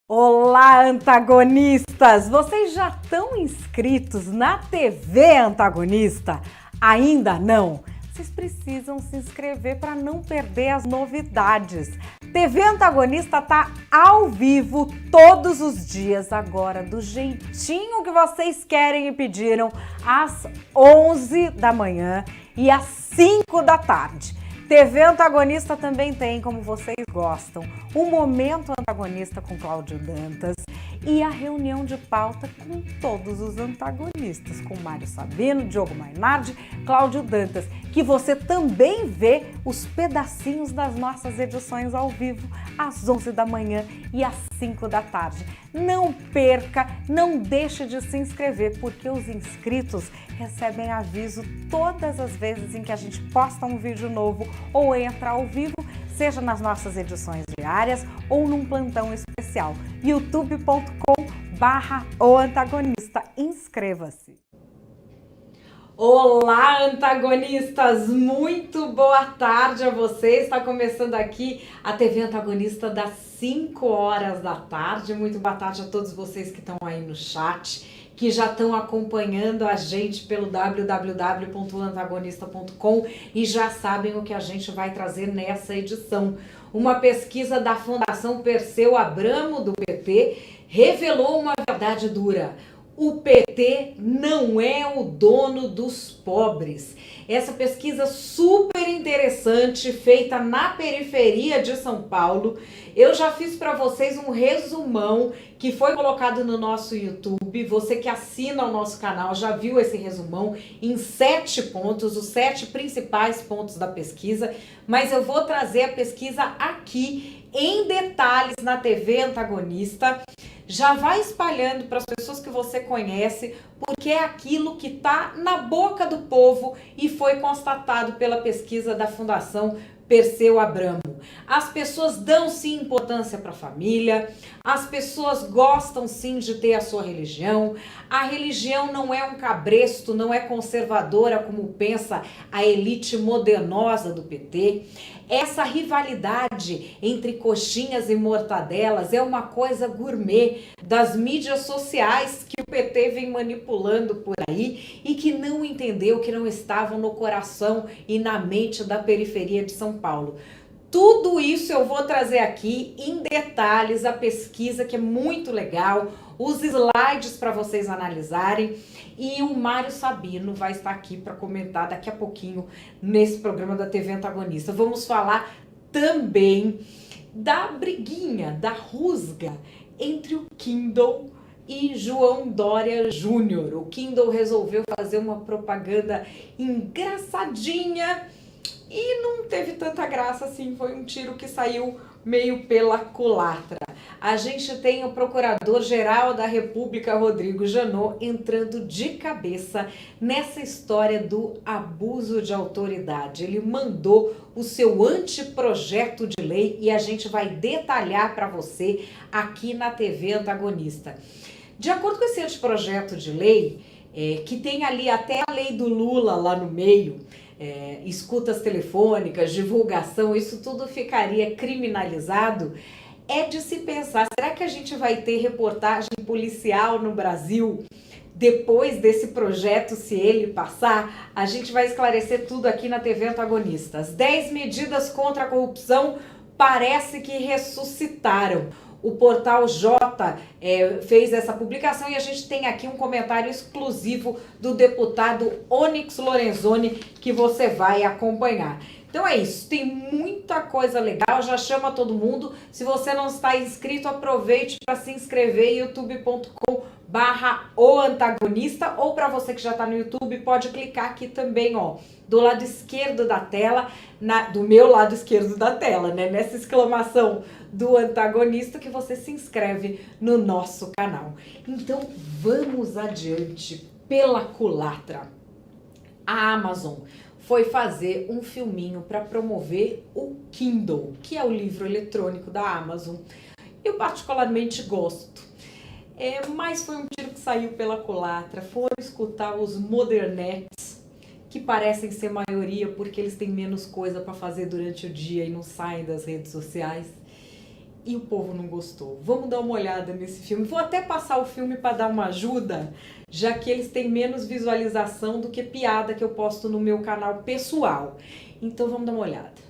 Olá, antagonistas! Vocês já estão inscritos na TV Antagonista? Ainda não? Vocês precisam se inscrever para não perder as novidades. TV Antagonista tá ao vivo todos os dias agora, do jeitinho que vocês querem e pediram, às 11 da manhã e às 5 da tarde. TV Antagonista também tem, como vocês gostam, o Momento Antagonista com Cláudio Dantas e a reunião de pauta com todos os antagonistas, com Mário Sabino, Diogo Mainardi, Cláudio Dantas, que você também vê os pedacinhos das nossas edições ao vivo às 11 da manhã e às 5 da tarde. Não perca, não deixe de se inscrever, porque os inscritos recebem aviso todas as vezes em que a gente posta um vídeo novo ou entra ao vivo, seja nas nossas edições diárias ou num plantão especial. youtube.com/oantagonista. Inscreva-se! Olá, antagonistas! Muito boa tarde a vocês. Está começando aqui a TV Antagonista das 5 horas da tarde. Muito boa tarde a todos vocês que estão aí no chat, que já estão acompanhando a gente pelo www.antagonista.com e já sabem o que a gente vai trazer nessa edição. Uma pesquisa da Fundação Perseu Abramo, do PT, revelou uma verdade dura. O PT não é o dono dos pobres. Essa pesquisa super interessante, feita na periferia de São Paulo. Eu já fiz para vocês um resumão que foi colocado no nosso YouTube. Você que assina o nosso canal já viu esse resumão em 7 pontos, os 7 principais pontos da pesquisa. Mas eu vou trazer a pesquisa aqui em detalhes na TV Antagonista. Já vai espalhando para as pessoas que você conhece, porque é aquilo que está na boca do povo e foi constatado pela pesquisa da Fundação Perseu Abramo. As pessoas dão sim importância para a família, as pessoas gostam sim de ter a sua religião, a religião não é um cabresto, não é conservadora como pensa a elite modernosa do PT. Essa rivalidade entre coxinhas e mortadelas é uma coisa gourmet das mídias sociais que o PT vem manipulando por aí e que não entendeu, que não estavam no coração e na mente da periferia de São Paulo. Tudo isso eu vou trazer aqui em detalhes, a pesquisa que é muito legal, os slides para vocês analisarem, e o Mário Sabino vai estar aqui para comentar daqui a pouquinho nesse programa da TV Antagonista. Vamos falar também da briguinha, da rusga entre o Kindle e João Dória Júnior. O Kindle resolveu fazer uma propaganda engraçadinha e não teve tanta graça assim, foi um tiro que saiu meio pela culatra. A gente tem o Procurador-Geral da República, Rodrigo Janot, entrando de cabeça nessa história do abuso de autoridade. Ele mandou o seu anteprojeto de lei e a gente vai detalhar para você aqui na TV Antagonista. De acordo com esse anteprojeto de lei, que tem ali até a lei do Lula lá no meio, escutas telefônicas, divulgação, isso tudo ficaria criminalizado. É de se pensar, será que a gente vai ter reportagem policial no Brasil depois desse projeto, se ele passar? A gente vai esclarecer tudo aqui na TV Antagonista. As 10 medidas contra a corrupção parece que ressuscitaram. O Portal J fez essa publicação e a gente tem aqui um comentário exclusivo do deputado Onyx Lorenzoni que você vai acompanhar. Então é isso, tem muita coisa legal, já chama todo mundo. Se você não está inscrito, aproveite para se inscrever, youtube.com/oantagonista, ou para você que já está no YouTube, pode clicar aqui também, ó, do lado esquerdo da tela, do meu lado esquerdo da tela, né? Nessa exclamação do antagonista que você se inscreve no nosso canal. Então vamos adiante pela culatra. A Amazon foi fazer um filminho para promover o Kindle, que é o livro eletrônico da Amazon. Eu particularmente gosto. Mas foi um tiro que saiu pela culatra. Foram escutar os modernetes, que parecem ser maioria porque eles têm menos coisa para fazer durante o dia e não saem das redes sociais. e o povo não gostou. Vamos dar uma olhada nesse filme. Vou até passar o filme para dar uma ajuda, já que eles têm menos visualização do que piada que eu posto no meu canal pessoal. Então vamos dar uma olhada.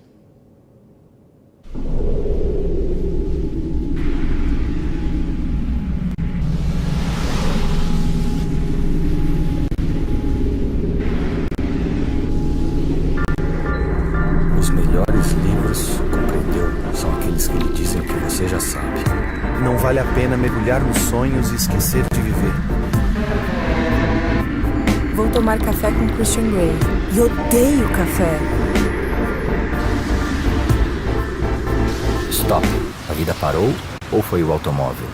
Os melhores livros, compreendeu, são aqueles que lhe dizem o que você já sabe. Não vale a pena mergulhar nos sonhos e esquecer de viver. Vou tomar café com Christian Grey. E odeio café. Stop. A vida parou ou foi o automóvel?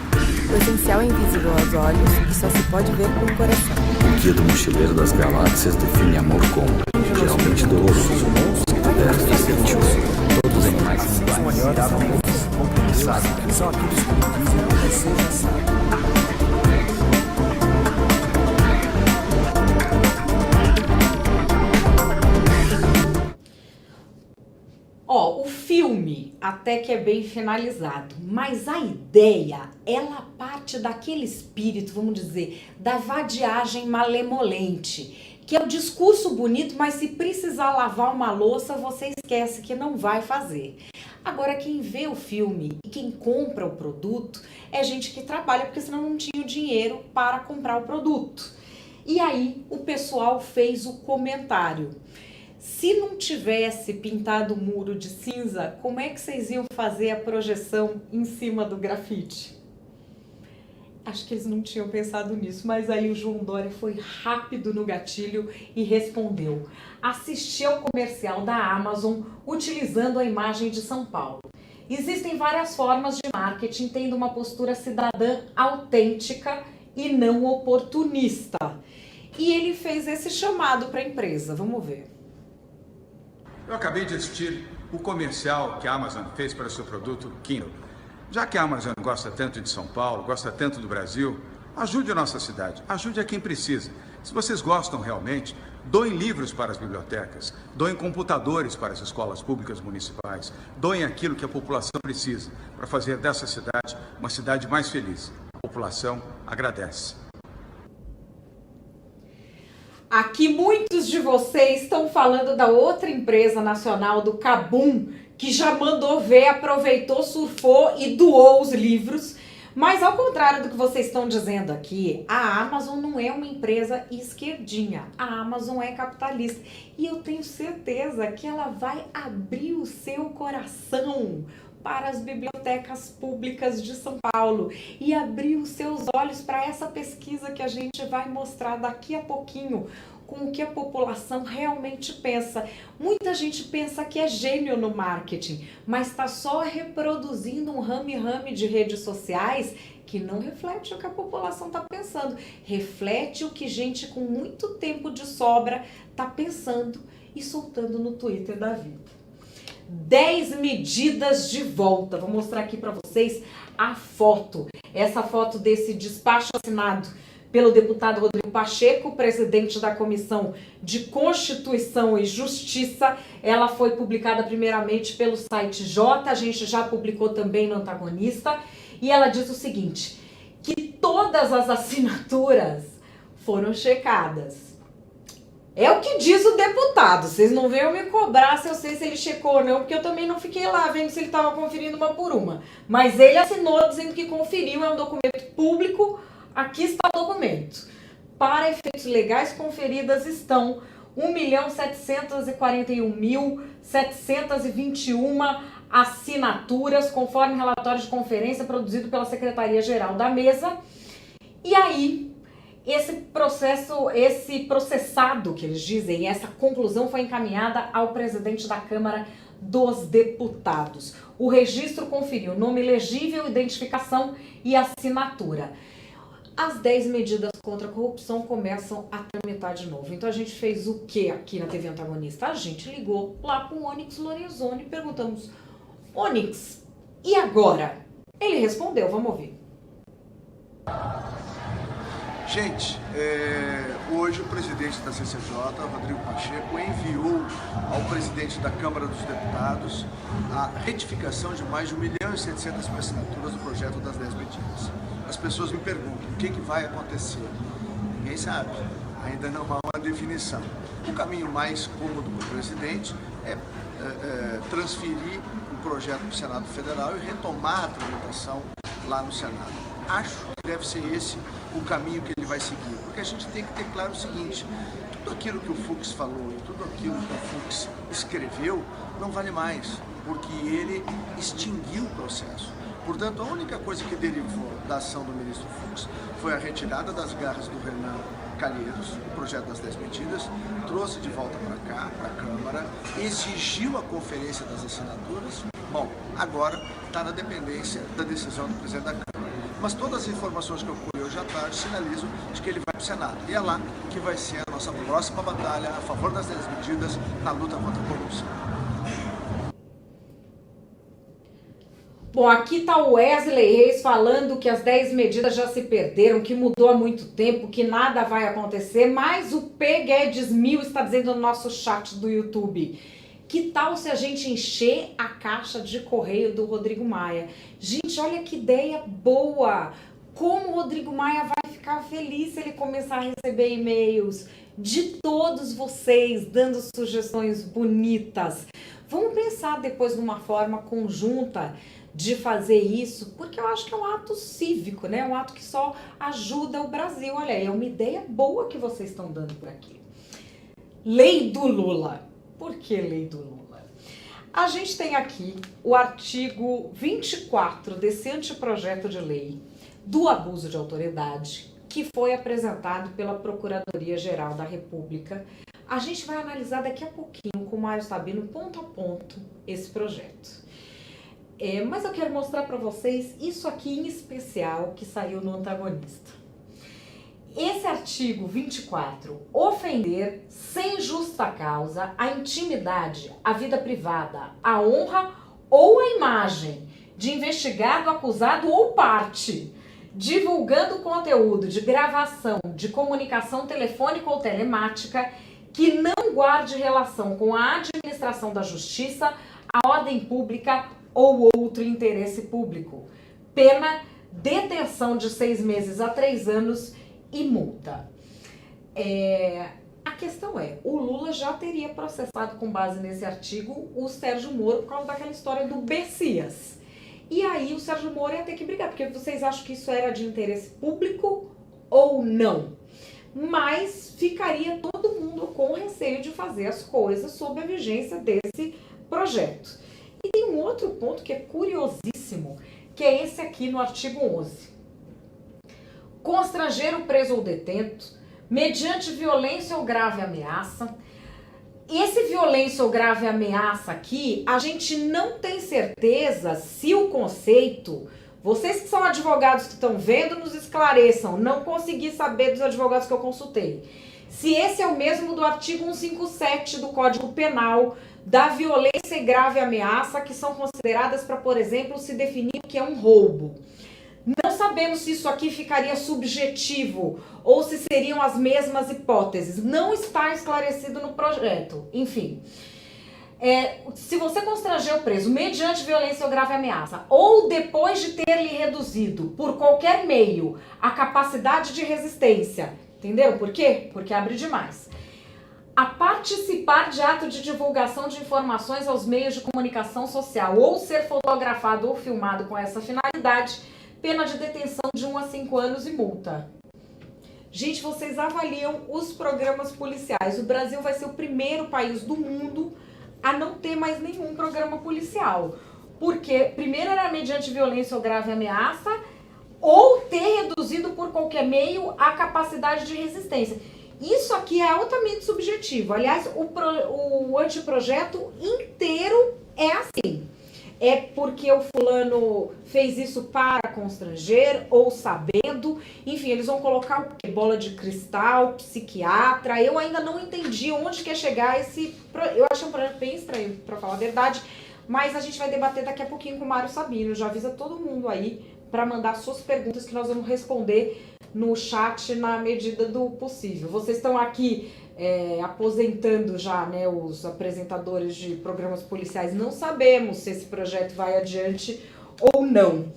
O essencial é invisível aos olhos e só se pode ver com o coração. O guia do mochileiro das galáxias define amor como geralmente doloroso, deve ser gentil. Todos os animais são iguais. São aqueles que dizem o que você já sabe. Ó, o filme até que é bem finalizado, mas a ideia, ela parte daquele espírito, vamos dizer, da vadiagem malemolente, que é o discurso bonito, mas se precisar lavar uma louça, você esquece que não vai fazer. Agora, quem vê o filme e quem compra o produto é gente que trabalha, porque senão não tinha o dinheiro para comprar o produto. E aí, o pessoal fez o comentário. Se não tivesse pintado o muro de cinza, como é que vocês iam fazer a projeção em cima do grafite? Acho que eles não tinham pensado nisso, mas aí o João Dória foi rápido no gatilho e respondeu. Assisti ao comercial da Amazon utilizando a imagem de São Paulo. Existem várias formas de marketing tendo uma postura cidadã autêntica e não oportunista. E ele fez esse chamado para a empresa. Vamos ver. Eu acabei de assistir o comercial que a Amazon fez para o seu produto Kindle. Já que a Amazon gosta tanto de São Paulo, gosta tanto do Brasil, ajude a nossa cidade, ajude a quem precisa. Se vocês gostam realmente, doem livros para as bibliotecas, doem computadores para as escolas públicas municipais, doem aquilo que a população precisa para fazer dessa cidade uma cidade mais feliz. A população agradece. Aqui muitos de vocês estão falando da outra empresa nacional, do Kabum, que já mandou ver, aproveitou, surfou e doou os livros. Mas ao contrário do que vocês estão dizendo aqui, a Amazon não é uma empresa esquerdinha, a Amazon é capitalista. E eu tenho certeza que ela vai abrir o seu coração para as bibliotecas públicas de São Paulo e abrir os seus olhos para essa pesquisa que a gente vai mostrar daqui a pouquinho, com o que a população realmente pensa. Muita gente pensa que é gênio no marketing, mas está só reproduzindo um rame-rame de redes sociais que não reflete o que a população está pensando, reflete o que gente com muito tempo de sobra está pensando e soltando no Twitter da vida. 10 medidas de volta. Vou mostrar aqui para vocês a foto. Essa foto desse despacho assinado pelo deputado Rodrigo Pacheco, presidente da Comissão de Constituição e Justiça. Ela foi publicada primeiramente pelo site J, a gente já publicou também no Antagonista. E ela diz o seguinte, que todas as assinaturas foram checadas. É o que diz o deputado, vocês não venham me cobrar se eu sei se ele checou ou não, porque eu também não fiquei lá vendo se ele estava conferindo uma por uma. Mas ele assinou dizendo que conferiu, é um documento público, aqui está o documento. Para efeitos legais, conferidas estão 1.741.721 assinaturas, conforme relatório de conferência produzido pela Secretaria-Geral da Mesa. E aí, esse processado, que eles dizem, essa conclusão foi encaminhada ao presidente da Câmara dos Deputados. O registro conferiu nome legível, identificação e assinatura. As 10 medidas contra a corrupção começam a tramitar de novo. Então a gente fez o que aqui na TV Antagonista? A gente ligou lá para o Onyx Lorenzoni e perguntamos, Onyx, e agora? Ele respondeu, vamos ouvir. Gente, hoje o presidente da CCJ, Rodrigo Pacheco, enviou ao presidente da Câmara dos Deputados a retificação de mais de 1.700.000 assinaturas do projeto das 10 medidas. As pessoas me perguntam, o que vai acontecer? Ninguém sabe, ainda não há uma definição. O caminho mais cômodo para o presidente é transferir o projeto para o Senado Federal e retomar a tramitação lá no Senado. Acho que deve ser esse o caminho que ele vai seguir, porque a gente tem que ter claro o seguinte, tudo aquilo que o Fux falou e tudo aquilo que o Fux escreveu não vale mais, porque ele extinguiu o processo. Portanto, a única coisa que derivou da ação do ministro Fux foi a retirada das garras do Renan Calheiros, o projeto das 10 medidas, trouxe de volta para cá, para a Câmara, exigiu a conferência das assinaturas. Bom, agora está na dependência da decisão do presidente da Câmara. Mas todas as informações que eu colhi hoje à tarde sinalizam de que ele vai para o Senado. E é lá que vai ser a nossa próxima batalha a favor das 10 medidas na luta contra a corrupção. Bom, aqui está o Wesley Reis falando que as 10 medidas já se perderam, que mudou há muito tempo, que nada vai acontecer, mas o P. Guedes 1000 está dizendo no nosso chat do YouTube. Que tal se a gente encher a caixa de correio do Rodrigo Maia? Gente, olha que ideia boa! Como o Rodrigo Maia vai ficar feliz se ele começar a receber e-mails de todos vocês, dando sugestões bonitas. Vamos pensar depois numa forma conjunta de fazer isso, porque eu acho que é um ato cívico, né? Um ato que só ajuda o Brasil. Olha aí, é uma ideia boa que vocês estão dando por aqui. Lei do Lula. Por que lei do Lula? A gente tem aqui o artigo 24 desse anteprojeto de lei do abuso de autoridade, que foi apresentado pela Procuradoria-Geral da República. A gente vai analisar daqui a pouquinho com o Mário Sabino, ponto a ponto, esse projeto. Mas eu quero mostrar para vocês isso aqui em especial que saiu no Antagonista. Esse artigo 24, ofender sem justa causa a intimidade, a vida privada, a honra ou a imagem de investigado, acusado ou parte, divulgando conteúdo de gravação, de comunicação telefônica ou telemática que não guarde relação com a administração da justiça, a ordem pública ou outro interesse público. Pena, detenção de 6 meses a 3 anos e multa. A questão é, o Lula já teria processado com base nesse artigo o Sérgio Moro por causa daquela história do Bessias. E aí o Sérgio Moro ia ter que brigar, porque vocês acham que isso era de interesse público ou não? Mas ficaria todo mundo com receio de fazer as coisas sob a vigência desse projeto. E tem um outro ponto que é curiosíssimo, que é esse aqui no artigo 11. Constranger o preso ou detento, mediante violência ou grave ameaça. Esse violência ou grave ameaça aqui, a gente não tem certeza se o conceito, vocês que são advogados que estão vendo, nos esclareçam, não consegui saber dos advogados que eu consultei, se esse é o mesmo do artigo 157 do Código Penal, da violência e grave ameaça, que são consideradas para, por exemplo, se definir o que é um roubo. Não sabemos se isso aqui ficaria subjetivo ou se seriam as mesmas hipóteses. Não está esclarecido no projeto. Enfim, se você constranger o preso mediante violência ou grave ameaça ou depois de ter lhe reduzido por qualquer meio a capacidade de resistência, entenderam por quê? Porque abre demais. A participar de ato de divulgação de informações aos meios de comunicação social ou ser fotografado ou filmado com essa finalidade, pena de detenção de 1 a 5 anos e multa. Gente, vocês avaliam os programas policiais. O Brasil vai ser o primeiro país do mundo a não ter mais nenhum programa policial. Porque primeiro era mediante violência ou grave ameaça ou ter reduzido por qualquer meio a capacidade de resistência. Isso aqui é altamente subjetivo. Aliás, o anteprojeto inteiro é assim. É porque o fulano fez isso para constranger ou sabendo. Enfim, eles vão colocar o quê? Bola de cristal, psiquiatra. Eu ainda não entendi onde quer chegar esse... Eu achei um projeto bem estranho, para falar a verdade. Mas a gente vai debater daqui a pouquinho com o Mário Sabino. Já avisa todo mundo aí para mandar suas perguntas que nós vamos responder no chat na medida do possível. Vocês estão aqui aposentando já, né, os apresentadores de programas policiais. Não sabemos se esse projeto vai adiante ou não.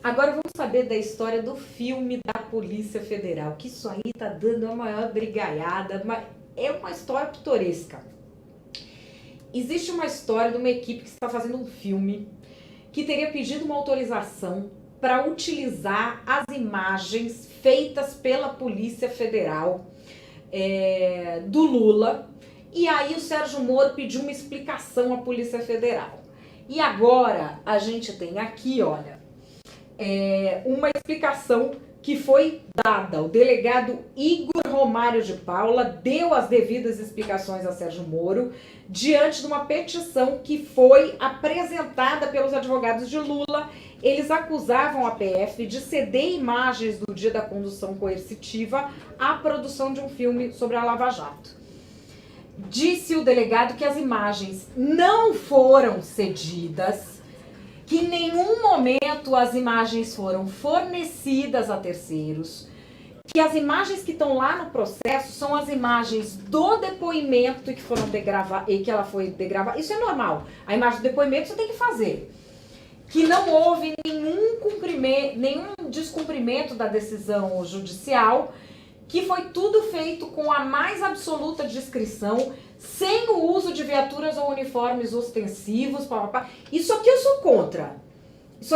Agora vamos saber da história do filme da Polícia Federal, que isso aí tá dando a maior brigaiada, mas é uma história pitoresca. Existe uma história de uma equipe que está fazendo um filme que teria pedido uma autorização para utilizar as imagens feitas pela Polícia Federal do Lula, e aí o Sérgio Moro pediu uma explicação à Polícia Federal. E agora a gente tem aqui, olha, uma explicação que foi dada. O delegado Igor Romário de Paula deu as devidas explicações a Sérgio Moro diante de uma petição que foi apresentada pelos advogados de Lula. Eles acusavam a PF de ceder imagens do dia da condução coercitiva à produção de um filme sobre a Lava Jato. Disse o delegado que as imagens não foram cedidas, que em nenhum momento as imagens foram fornecidas a terceiros, que as imagens que estão lá no processo são as imagens do depoimento que foram e que ela foi degravada. Isso é normal. A imagem do depoimento você tem que fazer. Que não houve nenhum descumprimento da decisão judicial, que foi tudo feito com a mais absoluta discrição, sem o uso de viaturas ou uniformes ostensivos, Isso aqui eu sou contra. Isso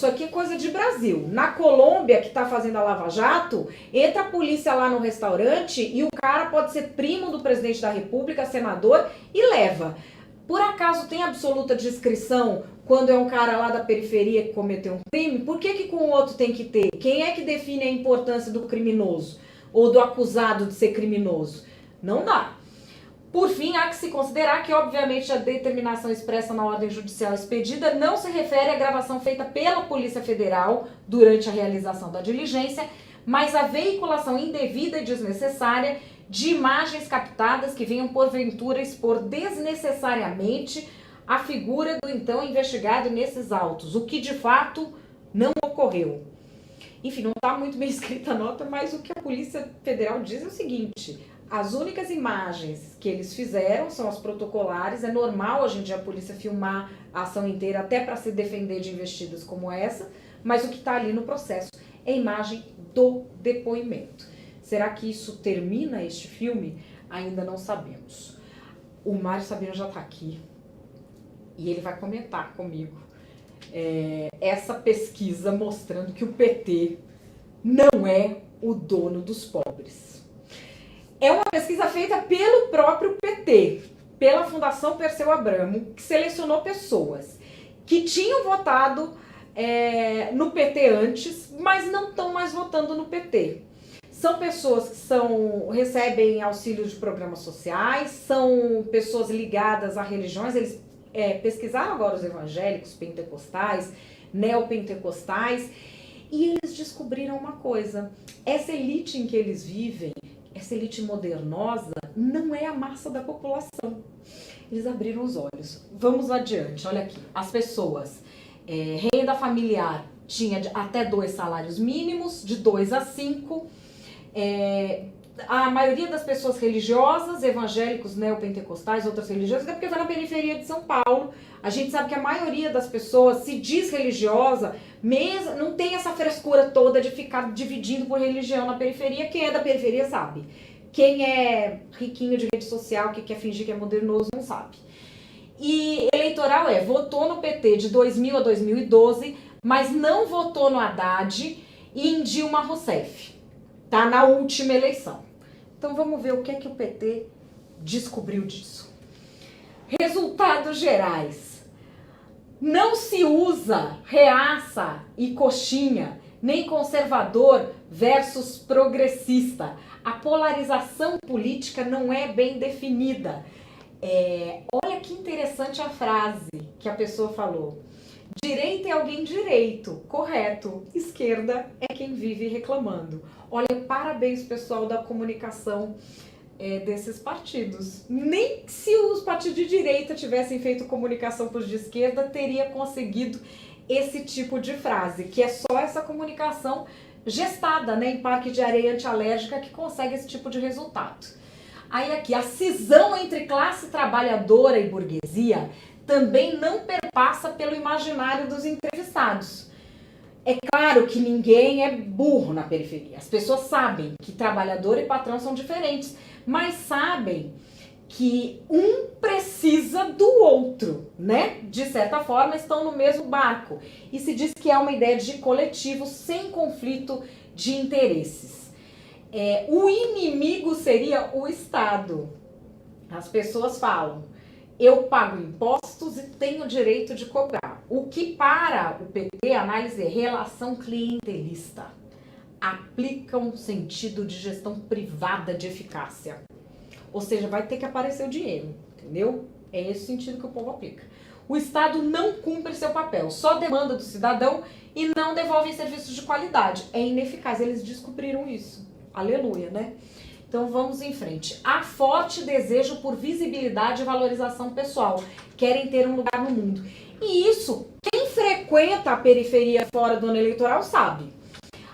aqui é coisa de Brasil. Na Colômbia, que está fazendo a Lava Jato, entra a polícia lá no restaurante e o cara pode ser primo do presidente da República, senador, e leva. Por acaso tem absoluta discrição quando é um cara lá da periferia que cometeu um crime? Por que com o outro tem que ter? Quem é que define a importância do criminoso ou do acusado de ser criminoso? Não dá. Por fim, há que se considerar que, obviamente, a determinação expressa na ordem judicial expedida não se refere à gravação feita pela Polícia Federal durante a realização da diligência, mas à veiculação indevida e desnecessária de imagens captadas que venham, porventura, expor desnecessariamente a figura do então investigado nesses autos, o que de fato não ocorreu. Enfim, não está muito bem escrita a nota, mas o que a Polícia Federal diz é o seguinte: as únicas imagens que eles fizeram são as protocolares. É normal hoje em dia a polícia filmar a ação inteira até para se defender de investidas como essa, mas o que está ali no processo é a imagem do depoimento. Será que isso termina este filme? Ainda não sabemos. O Mário Sabino já está aqui e ele vai comentar comigo essa pesquisa mostrando que o PT não é o dono dos pobres. É uma pesquisa feita pelo próprio PT, pela Fundação Perseu Abramo, que selecionou pessoas que tinham votado no PT antes, mas não estão mais votando no PT. São pessoas que recebem auxílio de programas sociais, são pessoas ligadas a religiões. Eles pesquisaram agora os evangélicos, pentecostais, neopentecostais, e eles descobriram uma coisa: essa elite em que eles vivem, essa elite modernosa, não é a massa da população. Eles abriram os olhos. Vamos adiante, olha aqui. As pessoas, renda familiar tinha até 2 salários mínimos, de 2 a 5. A maioria das pessoas religiosas, evangélicos, neopentecostais, outras religiões, até porque vai na periferia de São Paulo. A gente sabe que a maioria das pessoas se diz religiosa, mesmo, não tem essa frescura toda de ficar dividindo por religião na periferia. Quem é da periferia sabe. Quem é riquinho de rede social, que quer fingir que é modernoso, não sabe. E eleitoral votou no PT de 2000 a 2012, mas não votou no Haddad e em Dilma Rousseff. Tá na última eleição. Então vamos ver o que é que o PT descobriu disso. Resultados gerais. Não se usa reaça e coxinha, nem conservador versus progressista. A polarização política não é bem definida. Olha que interessante a frase que a pessoa falou. Direita é alguém direito, correto. Esquerda é quem vive reclamando. Olha, parabéns, pessoal da comunicação desses partidos. Nem se os partidos de direita tivessem feito comunicação para os de esquerda, teria conseguido esse tipo de frase, que é só essa comunicação gestada, né, em parque de areia antialérgica que consegue esse tipo de resultado. Aí aqui, a cisão entre classe trabalhadora e burguesia também não perpassa pelo imaginário dos entrevistados. É claro que ninguém é burro na periferia. As pessoas sabem que trabalhador e patrão são diferentes, mas sabem que um precisa do outro, né? De certa forma, estão no mesmo barco. E se diz que é uma ideia de coletivo sem conflito de interesses. O inimigo seria o Estado. As pessoas falam, eu pago impostos e tenho o direito de cobrar. O que para o PT, a análise é relação clientelista. Aplica um sentido de gestão privada de eficácia. Ou seja, vai ter que aparecer o dinheiro, entendeu? É esse o sentido que o povo aplica. O Estado não cumpre seu papel, só demanda do cidadão e não devolve serviços de qualidade. É ineficaz, eles descobriram isso. Aleluia, né? Então vamos em frente. Há forte desejo por visibilidade e valorização pessoal. Querem ter um lugar no mundo. E isso, quem frequenta a periferia fora do ano eleitoral sabe.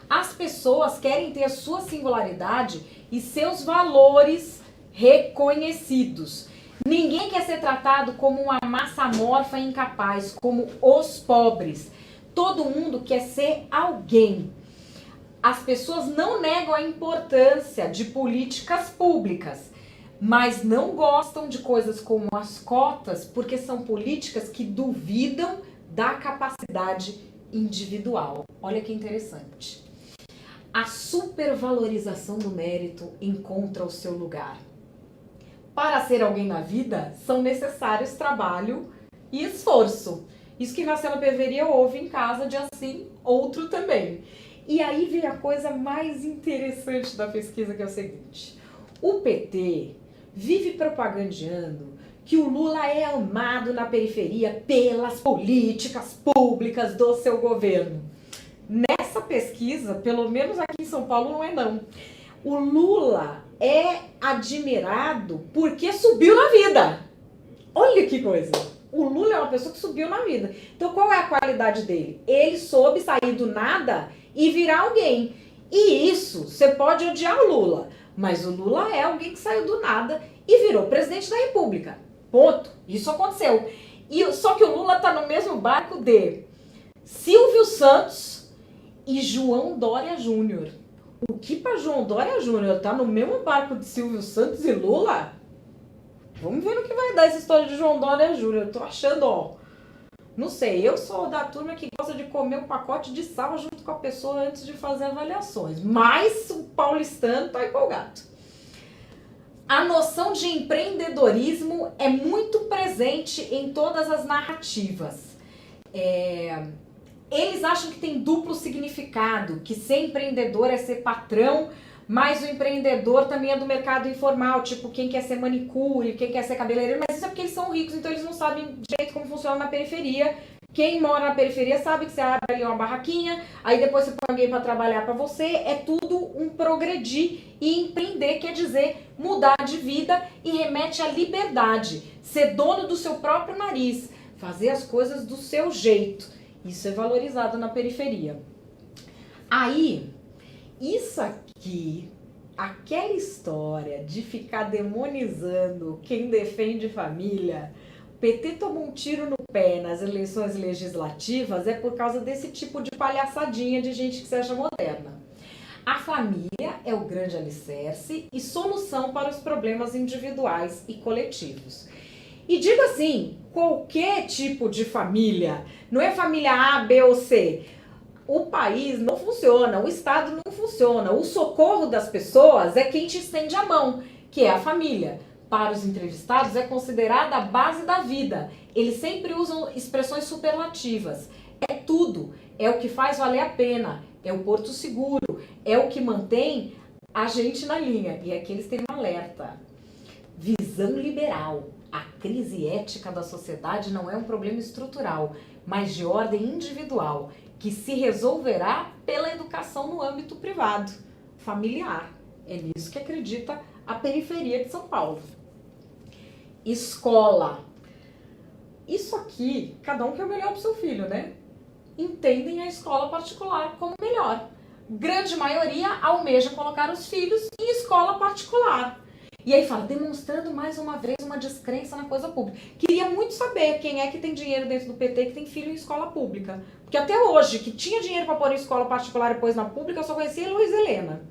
As pessoas querem ter sua singularidade e seus valores reconhecidos. Ninguém quer ser tratado como uma massa amorfa e incapaz, como os pobres. Todo mundo quer ser alguém. As pessoas não negam a importância de políticas públicas, mas não gostam de coisas como as cotas, porque são políticas que duvidam da capacidade individual. Olha que interessante. A supervalorização do mérito encontra o seu lugar. Para ser alguém na vida, são necessários trabalho e esforço. Isso que Marcela Peveria ouve em casa de assim, outro também. E aí vem a coisa mais interessante da pesquisa, que é o seguinte. O PT vive propagandeando que o Lula é amado na periferia pelas políticas públicas do seu governo. Nessa pesquisa, pelo menos aqui em São Paulo, não é não. O Lula é admirado porque subiu na vida. Olha que coisa. O Lula é uma pessoa que subiu na vida. Então qual é a qualidade dele? Ele soube sair do nada e virar alguém. E isso, você pode odiar o Lula, mas o Lula é alguém que saiu do nada e virou presidente da República. Ponto. Isso aconteceu. Só que o Lula tá no mesmo barco de Silvio Santos e João Dória Júnior. O que para João Dória Júnior tá no mesmo barco de Silvio Santos e Lula? Vamos ver no que vai dar essa história de João Dória Júnior. Eu tô achando, ó. Não sei, eu sou da turma que gosta de comer um pacote de sal junto com a pessoa antes de fazer avaliações. Mas o paulistano tá empolgado. A noção de empreendedorismo é muito presente em todas as narrativas. Eles acham que tem duplo significado, que ser empreendedor é ser patrão, mas o empreendedor também é do mercado informal, tipo quem quer ser manicure, quem quer ser cabeleireiro, mas isso é porque eles são ricos, então eles não sabem direito como funciona na periferia. Quem mora na periferia sabe que você abre ali uma barraquinha, aí depois você põe alguém para trabalhar para você, é tudo um progredir, e empreender quer dizer mudar de vida e remete à liberdade, ser dono do seu próprio nariz, fazer as coisas do seu jeito. Isso é valorizado na periferia. Aí, isso aqui, aquela história de ficar demonizando quem defende família, o PT tomou um tiro no pé nas eleições legislativas, é por causa desse tipo de palhaçadinha de gente que se acha moderna. A família é o grande alicerce e solução para os problemas individuais e coletivos. E digo assim, qualquer tipo de família, não é família A, B ou C. O país não funciona, o Estado não funciona, o socorro das pessoas é quem te estende a mão, que é a família. Para os entrevistados é considerada a base da vida. Eles sempre usam expressões superlativas. É tudo, é o que faz valer a pena, é o porto seguro, é o que mantém a gente na linha. E aqui eles têm um alerta. Visão liberal. A crise ética da sociedade não é um problema estrutural, mas de ordem individual, que se resolverá pela educação no âmbito privado, familiar. É nisso que acredita a periferia de São Paulo. Escola. Isso aqui, cada um quer o melhor para o seu filho, né? Entendem a escola particular como melhor. grande maioria almeja colocar os filhos em escola particular. E aí fala, demonstrando mais uma vez uma descrença na coisa pública. Queria muito saber quem é que tem dinheiro dentro do PT que tem filho em escola pública. Porque até hoje, que tinha dinheiro para pôr em escola particular e pôs na pública, eu só conhecia a Luiz Helena.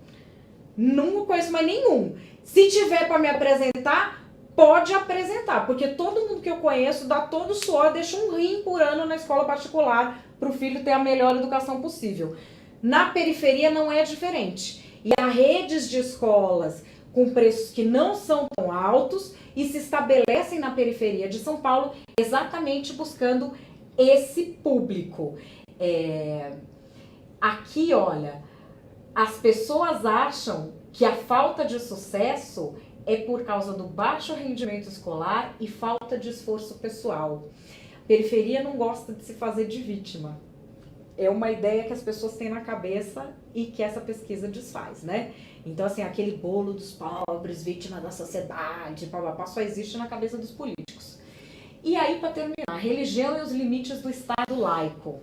Não conheço mais nenhum. Se tiver para me apresentar, pode apresentar. Porque todo mundo que eu conheço dá todo o suor, deixa um rim por ano na escola particular para o filho ter a melhor educação possível. Na periferia não é diferente. E há redes de escolas com preços que não são tão altos e se estabelecem na periferia de São Paulo exatamente buscando esse público. Aqui, olha, as pessoas acham que a falta de sucesso é por causa do baixo rendimento escolar e falta de esforço pessoal. A periferia não gosta de se fazer de vítima. É uma ideia que as pessoas têm na cabeça e que essa pesquisa desfaz, né? Então, assim, aquele bolo dos pobres, vítima da sociedade, papapá, só existe na cabeça dos políticos. E aí, para terminar, religião e os limites do Estado laico.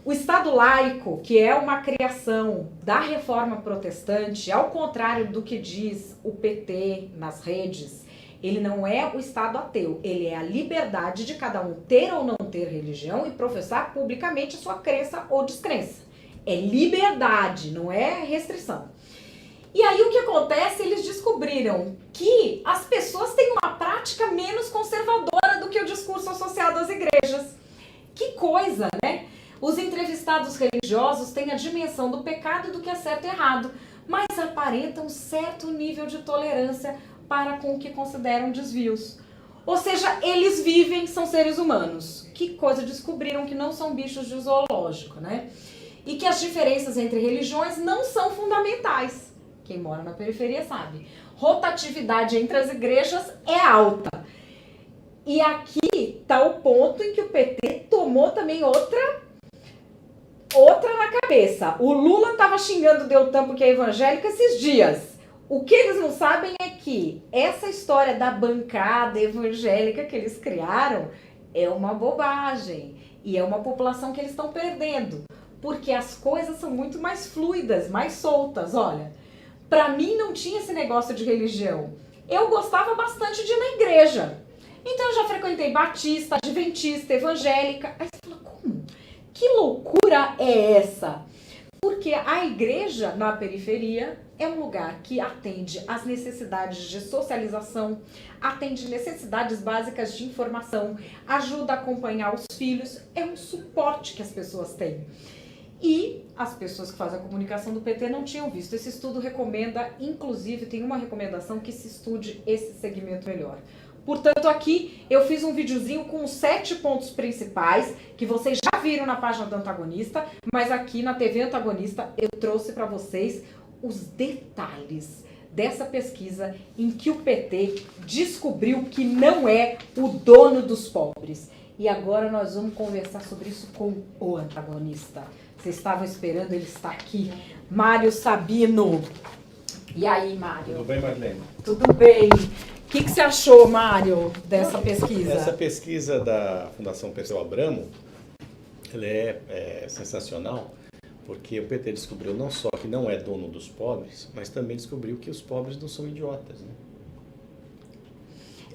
O Estado laico, que é uma criação da reforma protestante, ao contrário do que diz o PT nas redes, ele não é o Estado ateu, ele é a liberdade de cada um ter ou não ter religião e professar publicamente a sua crença ou descrença. É liberdade, não é restrição. E aí o que acontece? Eles descobriram que as pessoas têm uma prática menos conservadora do que o discurso associado às igrejas. Que coisa, né? Os entrevistados religiosos têm a dimensão do pecado e do que é certo e errado, mas aparentam um certo nível de tolerância para com o que consideram desvios. Ou seja, eles vivem, são seres humanos. Que coisa, descobriram que não são bichos de zoológico, né? E que as diferenças entre religiões não são fundamentais. Quem mora na periferia sabe. Rotatividade entre as igrejas é alta. E aqui está o ponto em que o PT tomou também outra na cabeça. O Lula estava xingando o Deltan porque é evangélica esses dias. O que eles não sabem é que essa história da bancada evangélica que eles criaram é uma bobagem. E é uma população que eles estão perdendo. Porque as coisas são muito mais fluidas, mais soltas. Olha, para mim não tinha esse negócio de religião. Eu gostava bastante de ir na igreja. Então eu já frequentei batista, adventista, evangélica. Aí você fala, como? Que loucura é essa? Porque a igreja na periferia é um lugar que atende às necessidades de socialização, atende necessidades básicas de informação, ajuda a acompanhar os filhos, é um suporte que as pessoas têm. E as pessoas que fazem a comunicação do PT não tinham visto. Esse estudo recomenda, inclusive, tem uma recomendação que se estude esse segmento melhor. Portanto, aqui eu fiz um videozinho com os 7 pontos principais que vocês já viram na página do Antagonista, mas aqui na TV Antagonista eu trouxe para vocês os detalhes dessa pesquisa em que o PT descobriu que não é o dono dos pobres. E agora nós vamos conversar sobre isso com o antagonista. Vocês estavam esperando, ele está aqui. Mário Sabino. E aí, Mário? Tudo bem, Marlene? Tudo bem. O que você achou, Mário, dessa pesquisa? Essa pesquisa da Fundação Perseu Abramo, ela é sensacional, porque o PT descobriu não só que não é dono dos pobres, mas também descobriu que os pobres não são idiotas, né?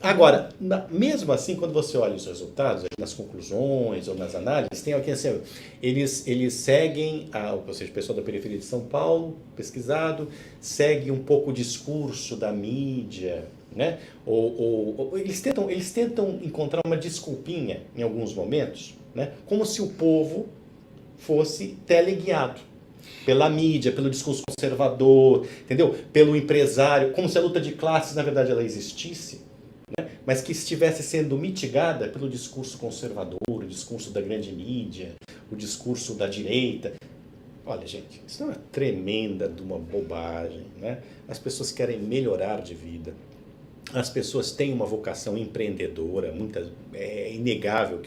Agora, mesmo assim, quando você olha os resultados, nas conclusões ou nas análises, tem aqui assim, eles seguem, ou seja, o pessoal da periferia de São Paulo, pesquisado, segue um pouco o discurso da mídia, né? Ou eles tentam encontrar uma desculpinha em alguns momentos, né? Como se o povo fosse teleguiado pela mídia, pelo discurso conservador, entendeu? Pelo empresário, como se a luta de classes, na verdade, ela existisse, né? Mas que estivesse sendo mitigada pelo discurso conservador, o discurso da grande mídia, o discurso da direita. Olha, gente, isso é uma tremenda de uma bobagem, né? As pessoas querem melhorar de vida. As pessoas têm uma vocação empreendedora, é inegável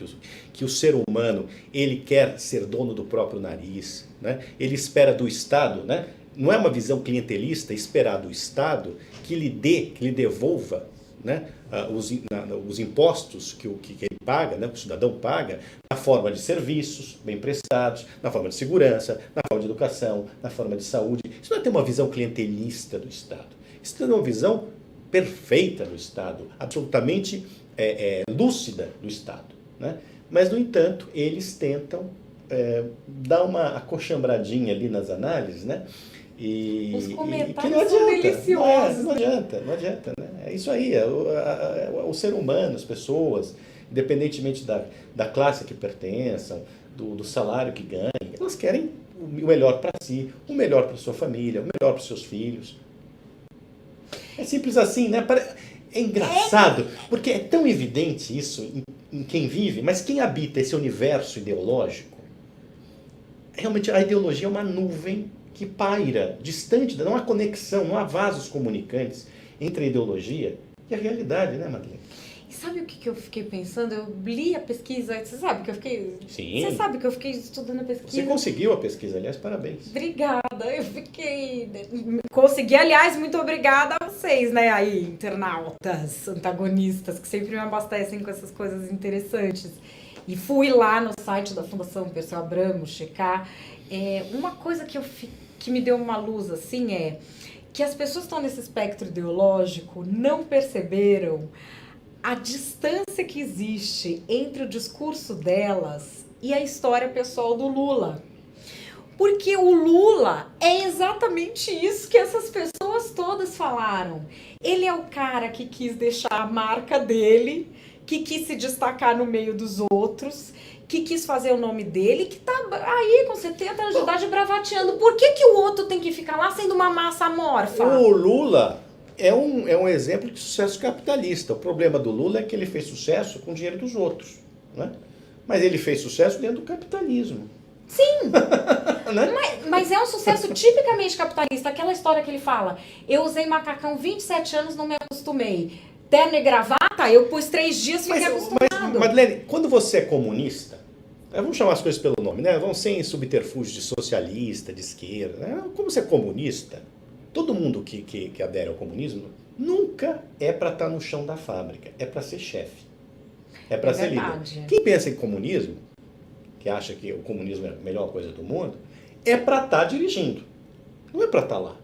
que o ser humano, ele quer ser dono do próprio nariz, né? Ele espera do Estado, né? Não é uma visão clientelista esperar do Estado que lhe devolva, né, os impostos que ele paga, né, que o cidadão paga, na forma de serviços bem prestados, na forma de segurança, na forma de educação, na forma de saúde. Isso não é ter uma visão clientelista do Estado. Isso é uma visão perfeita do Estado, absolutamente lúcida do Estado, né? Mas, no entanto, eles tentam dar uma acochambradinha ali nas análises, né? Os comentários que não são adianta, deliciosos. não adianta, né? É isso aí, o ser humano, as pessoas, independentemente da classe que pertençam, do salário que ganhem, elas querem o melhor para si, o melhor para sua família, o melhor para os seus filhos. É simples assim, né? É engraçado, porque é tão evidente isso em quem vive, mas quem habita esse universo ideológico, realmente a ideologia é uma nuvem que paira distante, não há conexão, não há vasos comunicantes entre a ideologia e a realidade, né, Madeleine? E sabe o que eu fiquei pensando? Eu li a pesquisa, você sabe que eu fiquei... Sim. Você sabe que eu fiquei estudando a pesquisa. Você conseguiu a pesquisa, aliás, parabéns. Obrigada, eu fiquei... Consegui, aliás, muito obrigada a vocês, né, aí, internautas, antagonistas, que sempre me abastecem com essas coisas interessantes. E fui lá no site da Fundação Perseu Abramo checar. Uma coisa que me deu uma luz, assim, é que as pessoas que estão nesse espectro ideológico não perceberam a distância que existe entre o discurso delas e a história pessoal do Lula. Porque o Lula é exatamente isso que essas pessoas todas falaram. Ele é o cara que quis deixar a marca dele, que quis se destacar no meio dos outros, que quis fazer o nome dele, que tá aí com 70 anos de idade bravateando. Por que o outro tem que ficar lá sendo uma massa amorfa? O Lula é um exemplo de sucesso capitalista. O problema do Lula é que ele fez sucesso com o dinheiro dos outros, né? Mas ele fez sucesso dentro do capitalismo. Sim, né? mas é um sucesso tipicamente capitalista. Aquela história que ele fala, eu usei macacão 27 anos, não me acostumei. Terno e gravata, eu pus 3 dias e fiquei acostumado. Mas, Madeleine, quando você é comunista, vamos chamar as coisas pelo nome, né? Vamos sem subterfúgio de socialista, de esquerda, né? Como você é comunista, todo mundo que adere ao comunismo nunca é para estar no chão da fábrica, é para ser chefe, é para ser líder. Quem pensa em comunismo, que acha que o comunismo é a melhor coisa do mundo, é para estar dirigindo, não é para estar lá.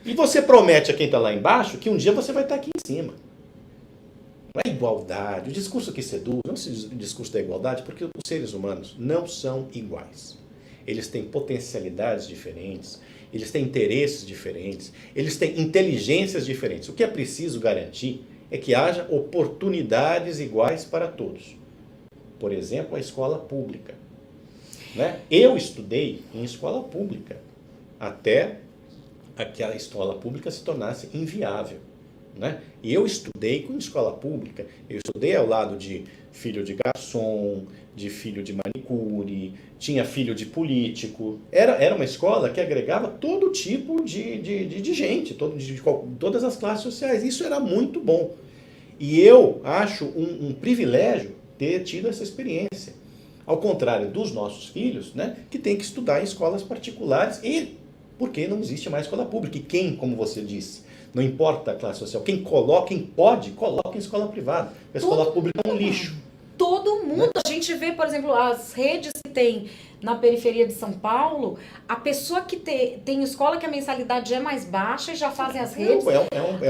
E você promete a quem está lá embaixo que um dia você vai estar aqui em cima. Não é igualdade. O discurso que seduz não é o discurso da igualdade, porque os seres humanos não são iguais. Eles têm potencialidades diferentes, eles têm interesses diferentes, eles têm inteligências diferentes. O que é preciso garantir é que haja oportunidades iguais para todos. Por exemplo, a escola pública, né? Eu estudei em escola pública até que a escola pública se tornasse inviável, né? E eu estudei com escola pública, eu estudei ao lado de filho de garçom, de filho de manicure, tinha filho de político. Era uma escola que agregava todo tipo de gente, de todas as classes sociais. Isso era muito bom. E eu acho um privilégio ter tido essa experiência. Ao contrário dos nossos filhos, né, que têm que estudar em escolas particulares porque não existe mais escola pública. E quem, como você disse, não importa a classe social, quem pode, coloca em escola privada. A escola pública é um lixo. Todo mundo. Né? A gente vê, por exemplo, as redes que tem na periferia de São Paulo, a pessoa que tem escola que a mensalidade é mais baixa e já fazem as redes.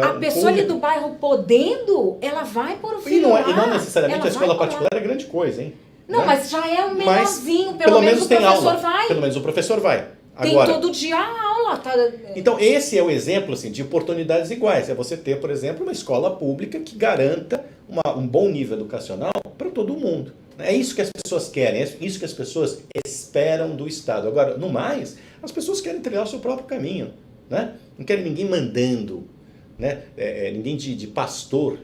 A pessoa ali do bairro podendo, ela vai por o filho lá. E não necessariamente a escola particular é grande coisa, hein? Não, né? Mas já é o menorzinho, pelo menos o professor vai. Pelo menos o professor vai. Tem Agora, todo dia a aula. Tá? Então, esse é o exemplo assim, de oportunidades iguais. É você ter, por exemplo, uma escola pública que garanta um bom nível educacional para todo mundo. É isso que as pessoas querem, é isso que as pessoas esperam do Estado. Agora, no mais, as pessoas querem trilhar o seu próprio caminho. Né? Não querem ninguém mandando, né? Ninguém de pastor,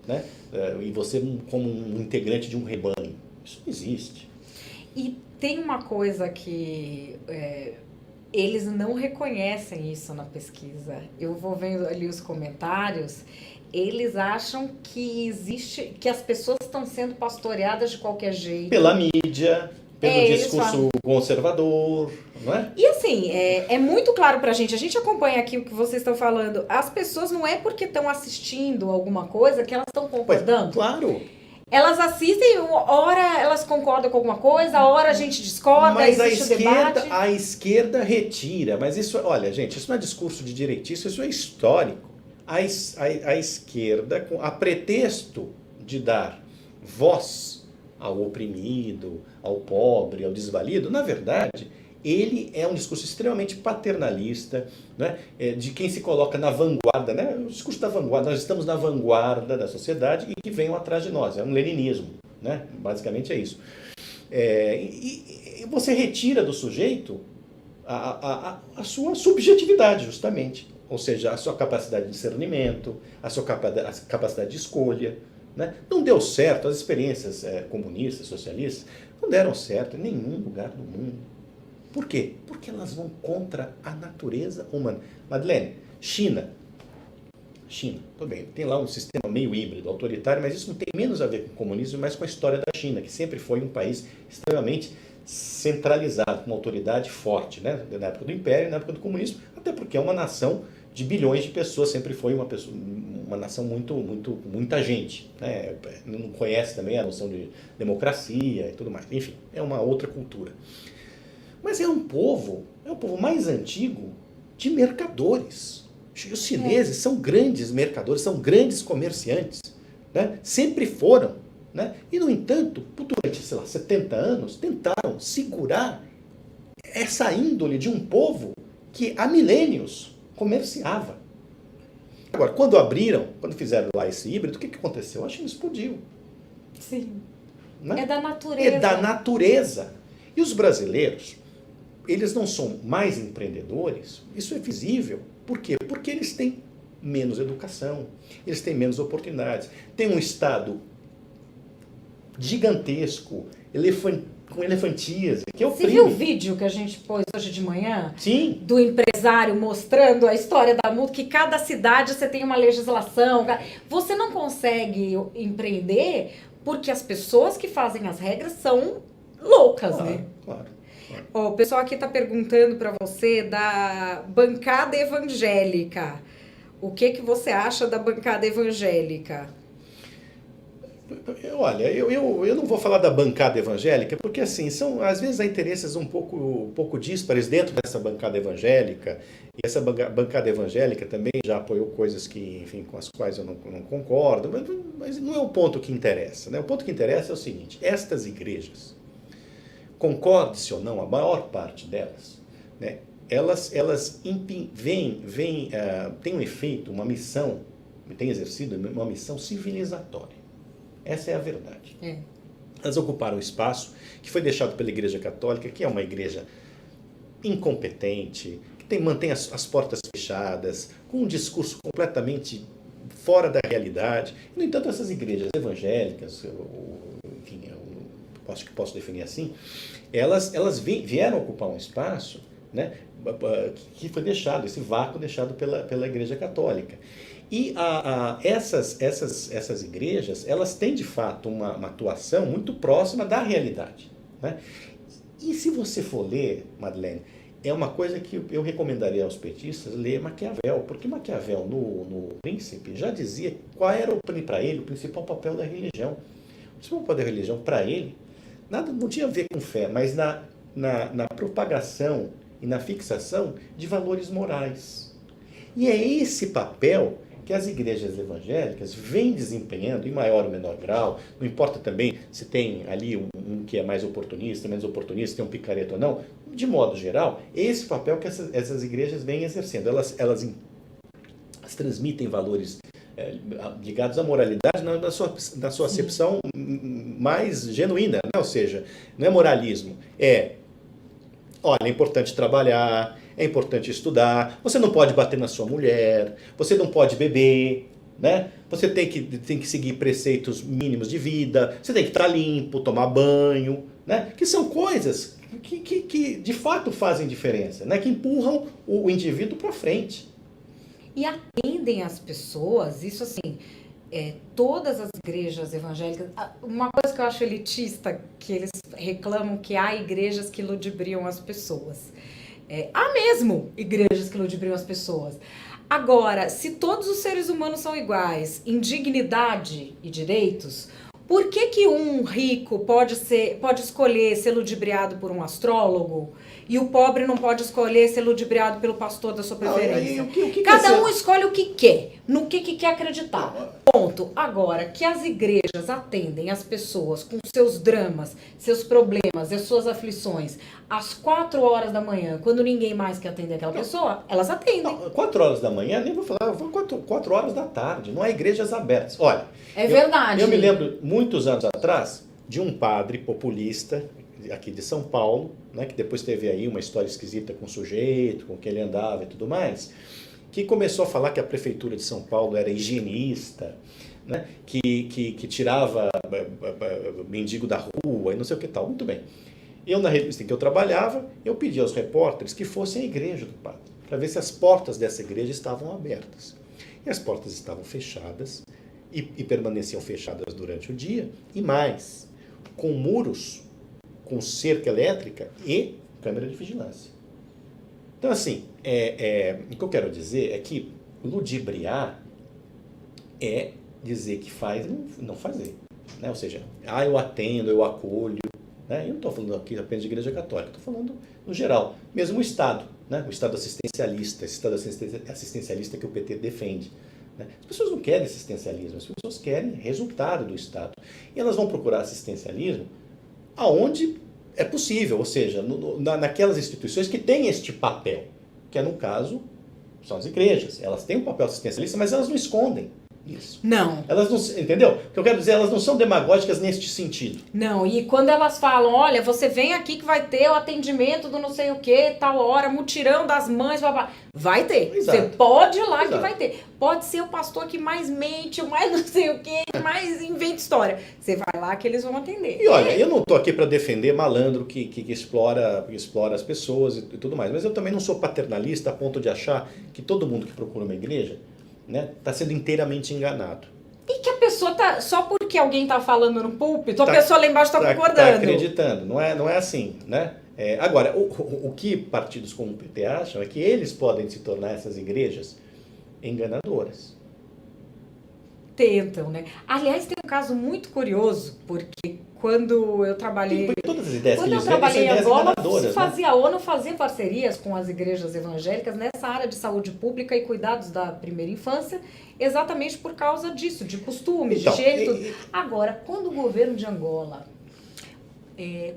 né? E você como um integrante de um rebanho. Isso não existe. E tem uma coisa que eles não reconhecem isso na pesquisa. Eu vou vendo ali os comentários, eles acham que que as pessoas estão sendo pastoreadas de qualquer jeito. Pela mídia, pelo discurso conservador, não é? E assim, é muito claro pra gente, a gente acompanha aqui o que vocês estão falando, as pessoas não é porque estão assistindo alguma coisa que elas estão concordando. Claro. Elas assistem, hora elas concordam com alguma coisa, hora a gente discorda, mas existe o debate. a esquerda retira. Mas isso, olha, gente, isso não é discurso de direitista, isso é histórico. A esquerda, a pretexto de dar voz ao oprimido, ao pobre, ao desvalido, na verdade, ele é um discurso extremamente paternalista, né, de quem se coloca na vanguarda, né, o discurso da vanguarda, nós estamos na vanguarda da sociedade e que venham atrás de nós, é um leninismo, né, basicamente é isso. E você retira do sujeito a sua subjetividade, justamente, ou seja, a sua capacidade de discernimento, a sua capacidade de escolha, né? Não deu certo, as experiências comunistas, socialistas, não deram certo em nenhum lugar do mundo. Por quê? Porque elas vão contra a natureza humana. Madeleine, China, tudo bem, tem lá um sistema meio híbrido, autoritário, mas isso não tem menos a ver com o comunismo, mas com a história da China, que sempre foi um país extremamente centralizado, com uma autoridade forte, né? Na época do Império e na época do comunismo, até porque é uma nação de bilhões de pessoas, sempre foi uma nação muita gente, né? Não conhece também a noção de democracia e tudo mais, enfim, é uma outra cultura. Mas é um povo mais antigo de mercadores. Os chineses são grandes mercadores, são grandes comerciantes, né? Sempre foram, né? E, no entanto, durante, 70 anos, tentaram segurar essa índole de um povo que há milênios comerciava. Agora, quando fizeram lá esse híbrido, o que aconteceu? A China explodiu. Sim. Né? É da natureza. É da natureza. E os brasileiros, eles não são mais empreendedores, isso é visível. Por quê? Porque eles têm menos educação, eles têm menos oportunidades. Tem um Estado gigantesco, com elefantíase, que oprime. Você viu o vídeo que a gente pôs hoje de manhã? Sim. Do empresário mostrando a história da multa, que cada cidade você tem uma legislação. Você não consegue empreender porque as pessoas que fazem as regras são loucas, né? Claro. O pessoal aqui está perguntando para você da bancada evangélica. O que você acha da bancada evangélica? Olha, eu não vou falar da bancada evangélica, porque assim, às vezes há interesses um pouco díspares dentro dessa bancada evangélica, e essa bancada evangélica também já apoiou coisas que, enfim, com as quais eu não concordo, mas não é o ponto que interessa, né? O ponto que interessa é o seguinte: estas igrejas, concorde-se ou não, a maior parte delas, né, elas têm um efeito, uma missão, têm exercido uma missão civilizatória. Essa é a verdade. Elas ocuparam um espaço que foi deixado pela Igreja Católica, que é uma igreja incompetente, que mantém as portas fechadas, com um discurso completamente fora da realidade. No entanto, essas igrejas evangélicas, enfim, posso definir assim, elas vieram ocupar um espaço, né, que foi deixado, esse vácuo deixado pela Igreja Católica. E essas igrejas, elas têm de fato uma atuação muito próxima da realidade, né? E se você for ler, Madeleine, é uma coisa que eu recomendaria aos petistas ler Maquiavel, porque Maquiavel, no Príncipe, já dizia qual era para ele o principal papel da religião. O principal papel da religião, para ele, não tinha a ver com fé, mas na propagação e na fixação de valores morais. E é esse papel que as igrejas evangélicas vêm desempenhando em maior ou menor grau. Não importa também se tem ali um que é mais oportunista, menos oportunista, tem um picareta ou não. De modo geral, esse papel que essas igrejas vêm exercendo. Elas transmitem valores ligados à moralidade na sua acepção mais genuína, né? Ou seja, não é moralismo, olha, é importante trabalhar, é importante estudar, você não pode bater na sua mulher, você não pode beber, né? Você tem que seguir preceitos mínimos de vida, você tem que estar limpo, tomar banho, né? Que são coisas que de fato fazem diferença, né? Que empurram o indivíduo para frente. E atendem as pessoas, isso assim, todas as igrejas evangélicas, uma coisa que eu acho elitista, que eles reclamam que há igrejas que ludibriam as pessoas. Há mesmo igrejas que ludibriam as pessoas. Agora, se todos os seres humanos são iguais em dignidade e direitos, Por que um rico pode escolher ser ludibriado por um astrólogo e o pobre não pode escolher ser ludibriado pelo pastor da sua preferência? Cada um escolhe o que quer, no que quer acreditar. Ponto. Agora, que as igrejas atendem as pessoas com seus dramas, seus problemas, as suas aflições, às 4 horas da manhã, quando ninguém mais quer atender aquela pessoa, elas atendem. Não, 4 horas da manhã, nem vou falar, 4 horas da tarde, não há igrejas abertas. Olha, verdade. Eu me lembro, muitos anos atrás, de um padre populista, aqui de São Paulo, né, que depois teve aí uma história esquisita com o sujeito, com quem ele andava e tudo mais, que começou a falar que a prefeitura de São Paulo era higienista, né, que tirava mendigo da rua e não sei o que tal. Muito bem. Eu, na revista em que eu trabalhava, eu pedi aos repórteres que fossem à igreja do padre, para ver se as portas dessa igreja estavam abertas. E as portas estavam fechadas e permaneciam fechadas durante o dia, e mais, com muros, com cerca elétrica e câmera de vigilância. Então, assim, o que eu quero dizer é que ludibriar é dizer que faz e não fazer. Né? Ou seja, eu atendo, eu acolho. Né? Eu não estou falando aqui apenas de igreja católica, estou falando no geral. Mesmo o Estado, né? O Estado assistencialista, esse Estado assistencialista que o PT defende. Né? As pessoas não querem assistencialismo, as pessoas querem resultado do Estado. E elas vão procurar assistencialismo aonde é possível, ou seja, naquelas instituições que têm este papel, que é, no caso, são as igrejas. Elas têm um papel assistencialista, mas elas não escondem isso. Não. Elas não, entendeu? O que eu quero dizer, elas não são demagógicas neste sentido. Não, e quando elas falam, olha, você vem aqui que vai ter o atendimento do não sei o que, tal hora, mutirão das mães, babá. Vai ter. Exato. Você pode ir lá. Exato. Que vai ter. Pode ser o pastor que mais mente, o mais não sei o que, que mais inventa história. Você vai lá que eles vão atender. E olha, eu não estou aqui para defender malandro que explora as pessoas e tudo mais, mas eu também não sou paternalista a ponto de achar que todo mundo que procura uma igreja, né, está sendo inteiramente enganado. E que a pessoa tá, só porque alguém tá falando no púlpito, a pessoa lá embaixo tá concordando. Está acreditando, não é assim, né? Agora, o que partidos como o PT acham é que eles podem se tornar essas igrejas enganadoras. Tentam, né? Aliás, tem um caso muito curioso, porque quando eu trabalhei... Todas as ideias quando que eu eles vendem trabalhei são em ideias Angola, enganadoras, a ONU fazia parcerias com as igrejas evangélicas nessa área de saúde pública e cuidados da primeira infância, exatamente por causa disso, de costumes, de higiene e tudo. Agora, quando o governo de Angola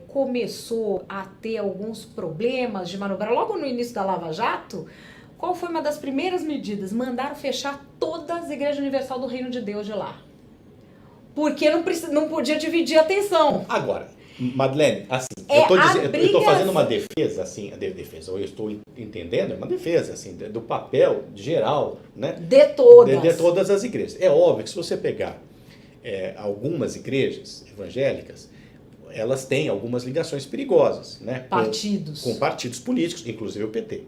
começou a ter alguns problemas de manobrar, logo no início da Lava Jato, qual foi uma das primeiras medidas? Mandaram fechar todas as igrejas universal do Reino de Deus de lá. Porque não podia dividir a atenção. Agora, Madeleine, assim, eu estou fazendo uma defesa, assim, ou eu estou entendendo, é uma defesa, assim, do papel geral, né? De todas. De todas as igrejas. É óbvio que se você pegar algumas igrejas evangélicas, elas têm algumas ligações perigosas, né? Partidos. Com partidos políticos, inclusive o PT.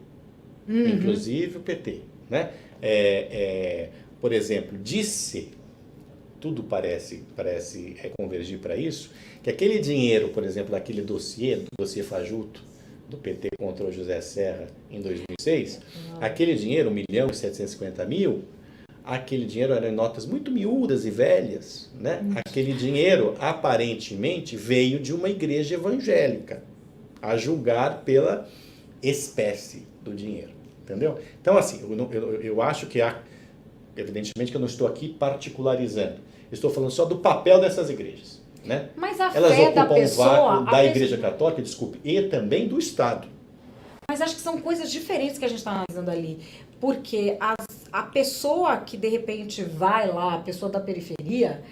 Uhum. Inclusive o PT, né? Por exemplo, tudo parece convergir para isso, que aquele dinheiro, por exemplo, daquele do dossiê Fajuto, do PT contra o José Serra em 2006, aquele dinheiro, 1.750.000, aquele dinheiro era em notas muito miúdas e velhas, né? Aquele dinheiro, aparentemente, veio de uma igreja evangélica, a julgar pela espécie do dinheiro, entendeu? Então, assim, eu acho que evidentemente que eu não estou aqui particularizando, estou falando só do papel dessas igrejas, né? Mas a Elas fé da ocupam pessoa... o vácuo da Igreja Católica, desculpe, e também do Estado. Mas acho que são coisas diferentes que a gente está analisando ali, porque a pessoa que de repente vai lá, a pessoa da periferia,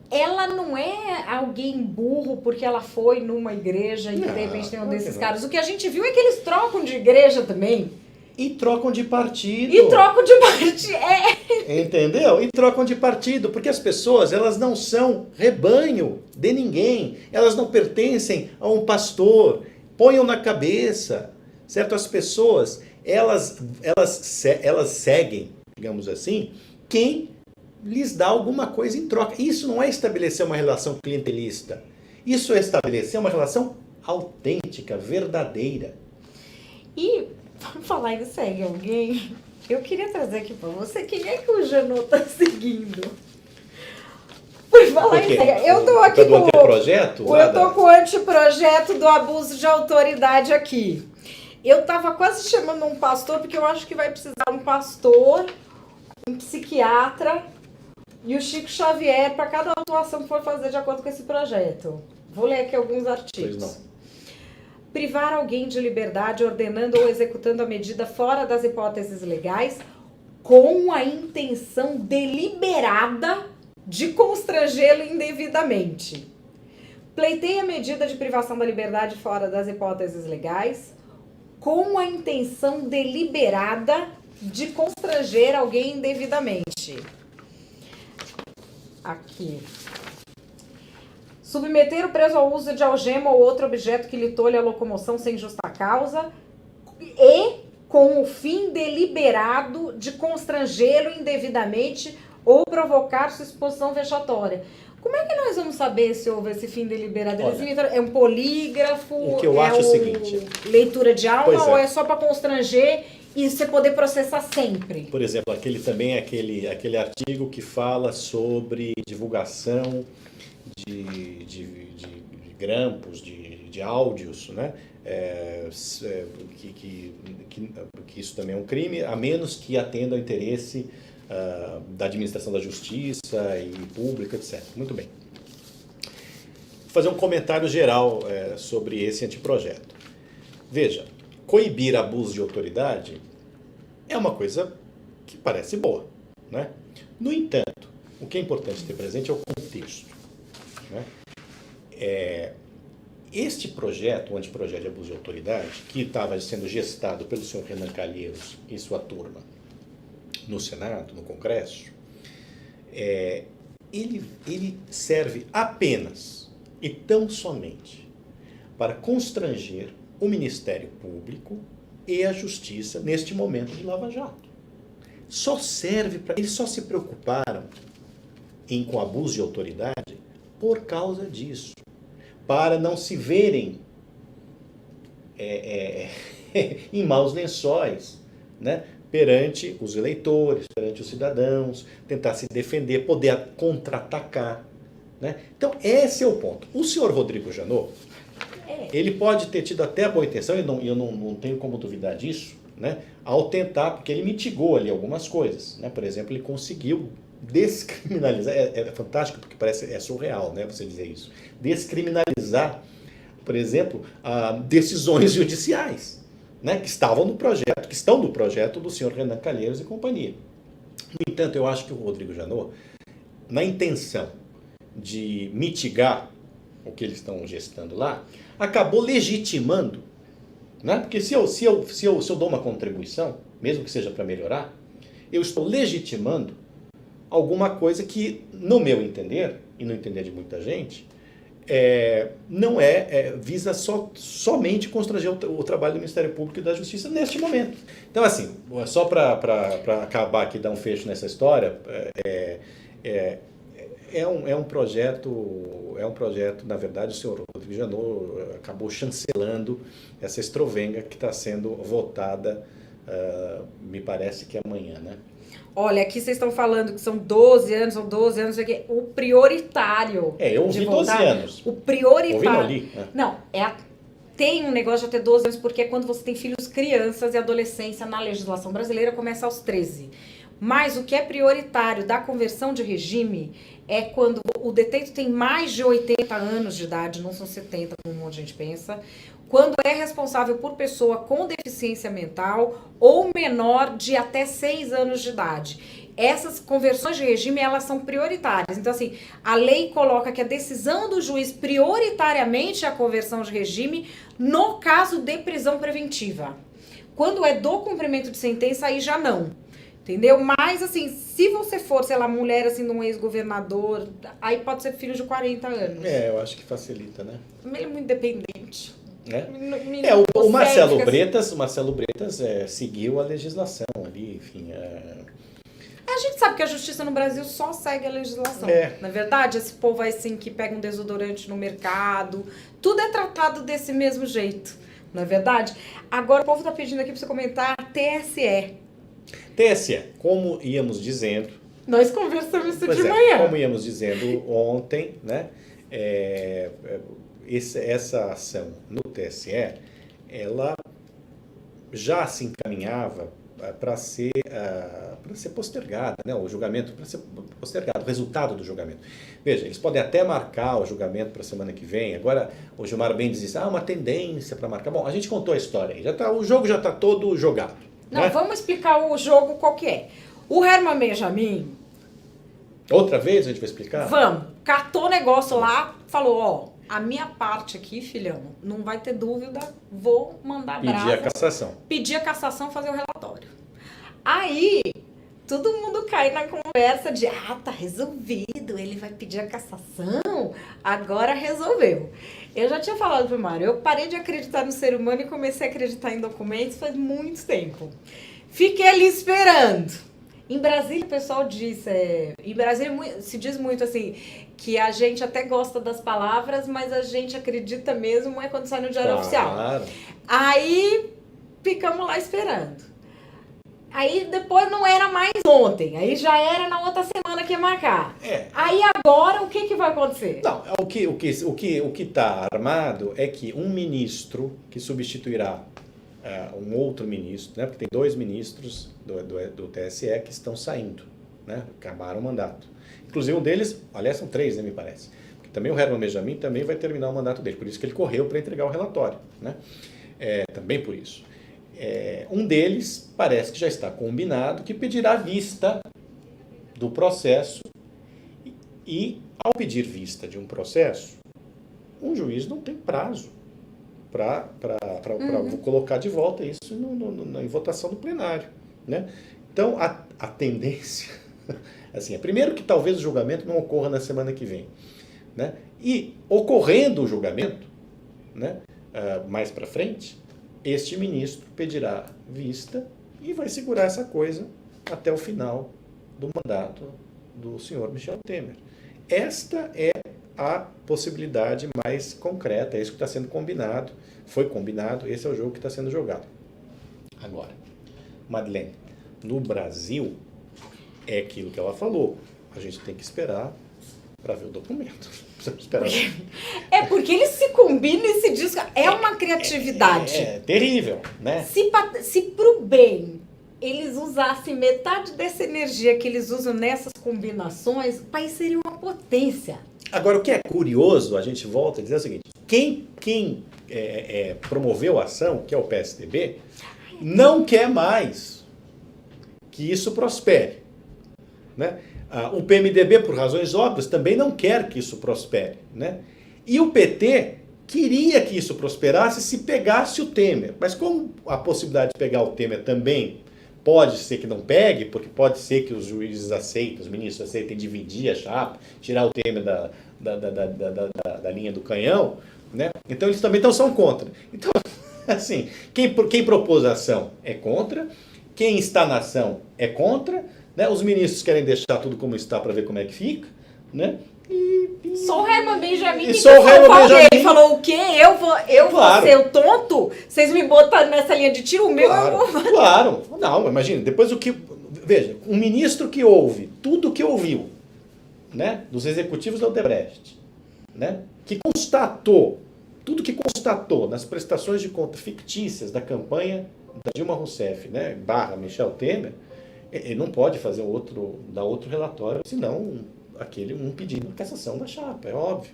ela não é alguém burro porque ela foi numa igreja e de repente tem um desses caras. O que a gente viu é que eles trocam de igreja também. E trocam de partido. Entendeu? E trocam de partido, porque as pessoas, elas não são rebanho de ninguém. Elas não pertencem a um pastor. Ponham na cabeça, certo? As pessoas, elas seguem, digamos assim, quem lhes dá alguma coisa em troca. Isso não é estabelecer uma relação clientelista. Isso é estabelecer uma relação autêntica, verdadeira. E, vamos falar em segue alguém, eu queria trazer aqui para você, quem é que o Janot está seguindo? Por falar Por em quê? cega, eu tô aqui do anteprojeto? eu tô com o anteprojeto do abuso de autoridade aqui. Eu tava quase chamando um pastor, porque eu acho que vai precisar um pastor, um psiquiatra e o Chico Xavier para cada atuação que for fazer de acordo com esse projeto. Vou ler aqui alguns artigos. Pois não. Privar alguém de liberdade ordenando ou executando a medida fora das hipóteses legais com a intenção deliberada de constrangê-lo indevidamente. Pleiteia a medida de privação da liberdade fora das hipóteses legais com a intenção deliberada de constranger alguém indevidamente. Aqui. Submeter o preso ao uso de algema ou outro objeto que lhe tolhe a locomoção sem justa causa e com o fim deliberado de constrangê-lo indevidamente ou provocar sua exposição vexatória. Como é que nós vamos saber se houve esse fim deliberado? Olha, É um polígrafo? o que eu acho é o seguinte. Leitura de alma Pois é. ou é só para constranger e você poder processar sempre? Por exemplo, aquele artigo que fala sobre divulgação de grampos, de áudios, né? Que isso também é um crime, a menos que atenda ao interesse da administração da justiça e pública, etc. Muito bem. Vou fazer um comentário geral sobre esse anteprojeto. Veja, coibir abuso de autoridade é uma coisa que parece boa, né? No entanto, o que é importante ter presente é o contexto, né? Este projeto, o anteprojeto de abuso de autoridade, que estava sendo gestado pelo senhor Renan Calheiros e sua turma no Senado, no Congresso, ele serve apenas e tão somente para constranger o Ministério Público e a Justiça neste momento de Lava Jato. Só serve para... Eles só se preocuparam com abuso de autoridade por causa disso, para não se verem em maus lençóis, né? Perante os eleitores, perante os cidadãos, tentar se defender, poder contra-atacar, né? Então, esse é o ponto. O senhor Rodrigo Janot, ele pode ter tido até a boa intenção, e eu não tenho como duvidar disso, né? Ao tentar, porque ele mitigou ali algumas coisas, né? Por exemplo, ele conseguiu descriminalizar, é fantástico porque parece surreal, né, você dizer isso, descriminalizar, por exemplo, decisões judiciais, né, que estavam no projeto, que estão no projeto do senhor Renan Calheiros e companhia. No entanto, eu acho que o Rodrigo Janot, na intenção de mitigar o que eles estão gestando lá, acabou legitimando, né, porque se eu dou uma contribuição, mesmo que seja para melhorar, eu estou legitimando alguma coisa que, no meu entender, e no entender de muita gente, não visa somente constranger o trabalho do Ministério Público e da Justiça neste momento. Então, assim, só para acabar aqui, dar um fecho nessa história, é um projeto, na verdade, o senhor Rodrigo Janot acabou chancelando essa estrovenga que está sendo votada, me parece que amanhã, né? Olha, aqui vocês estão falando que são 12 anos, o prioritário. Eu ouvi 12 anos. O prioritário. Ouvi, não li. Não, tem um negócio de até 12 anos, porque é quando você tem filhos crianças e adolescência na legislação brasileira começa aos 13. Mas o que é prioritário da conversão de regime é quando o detento tem mais de 80 anos de idade, não são 70, como um monte de gente pensa, quando é responsável por pessoa com deficiência mental ou menor de até 6 anos de idade. Essas conversões de regime, elas são prioritárias. Então, assim, a lei coloca que a decisão do juiz prioritariamente é a conversão de regime no caso de prisão preventiva. Quando é do cumprimento de sentença, aí já não. Entendeu? Mas, assim, se você for, sei lá, mulher, assim, de um ex-governador, aí pode ser filho de 40 anos. Eu acho que facilita, né? Ele é muito independente. O Marcelo Bretas seguiu a legislação ali, enfim. A gente sabe que a justiça no Brasil só segue a legislação. Na verdade, esse povo assim que pega um desodorante no mercado, tudo é tratado desse mesmo jeito, não é verdade? Agora o povo tá pedindo aqui para você comentar TSE. TSE, como íamos dizendo, Nós conversamos isso Pois de é, manhã. como íamos dizendo ontem, né, essa ação no TSE, ela já se encaminhava para ser postergada, né, o julgamento para ser postergado, o resultado do julgamento. Veja, eles podem até marcar o julgamento para a semana que vem. Agora, o Gilmar Mendes disse, uma tendência para marcar. Bom, a gente contou a história aí, o jogo já está todo jogado. Não, né? vamos explicar o jogo qual que é. O Herman Benjamin... Outra vez a gente vai explicar? Vamos. Catou o negócio lá, falou, a minha parte aqui, filhão, não vai ter dúvida, vou mandar brasa. Pedir a cassação. Pedir a cassação, fazer o relatório. Aí, todo mundo cai na conversa de, tá resolvido, ele vai pedir a cassação, agora resolveu. Eu já tinha falado pro Mário, eu parei de acreditar no ser humano e comecei a acreditar em documentos faz muito tempo. Fiquei ali esperando. Em Brasília, o pessoal diz, em Brasília se diz muito assim, que a gente até gosta das palavras, mas a gente acredita mesmo quando sai no Diário Oficial. Aí, ficamos lá esperando. Aí, depois não era mais ontem, aí já era na outra semana que ia marcar. Aí, agora, o que vai acontecer? Não, o que está armado é que um ministro que substituirá um outro ministro, né, porque tem 2 ministros do TSE que estão saindo, né, acabaram o mandato. Inclusive um deles, aliás são 3, né, me parece, porque também o Herman Benjamin também vai terminar o mandato dele, por isso que ele correu para entregar o relatório, né, também por isso. Um deles parece que já está combinado que pedirá vista do processo e ao pedir vista de um processo, um juiz não tem prazo para colocar de volta isso em votação do plenário, né? Então, a tendência, assim, primeiro que talvez o julgamento não ocorra na semana que vem, né? E ocorrendo o julgamento, né, mais para frente, este ministro pedirá vista e vai segurar essa coisa até o final do mandato do senhor Michel Temer. Esta é a possibilidade mais concreta, é isso que está sendo combinado, foi combinado, esse é o jogo que está sendo jogado. Agora, Madeleine, no Brasil, é aquilo que ela falou, a gente tem que esperar para ver o documento. Precisamos esperar. Porque eles se combinam e se diz, uma criatividade. É terrível, né? Se pro bem eles usassem metade dessa energia que eles usam nessas combinações, o país seria uma potência. Agora, o que é curioso, a gente volta a dizer o seguinte, quem promoveu a ação, que é o PSDB, não quer mais que isso prospere, né? O PMDB, por razões óbvias, também não quer que isso prospere, né? E o PT queria que isso prosperasse se pegasse o Temer, mas como a possibilidade de pegar o Temer também pode ser que não pegue, porque pode ser que os juízes aceitem, os ministros aceitem dividir a chapa, tirar o Temer da linha do canhão, né? Então eles também são contra. Então, assim, quem propôs a ação é contra, quem está na ação é contra, né? Os ministros querem deixar tudo como está para ver como é que fica, né? Só o Herman Benjamin Benjamin falou o quê? Eu vou ser o tonto? Vocês me botaram nessa linha de tiro, o meu Claro. Não, imagina, depois veja, um ministro que ouve tudo que ouviu, né, dos executivos da Odebrecht, né, que constatou, tudo que constatou nas prestações de conta fictícias da campanha da Dilma Rousseff, né, / Michel Temer, ele não pode fazer dar outro relatório, senão um pedindo a cassação da chapa, é óbvio.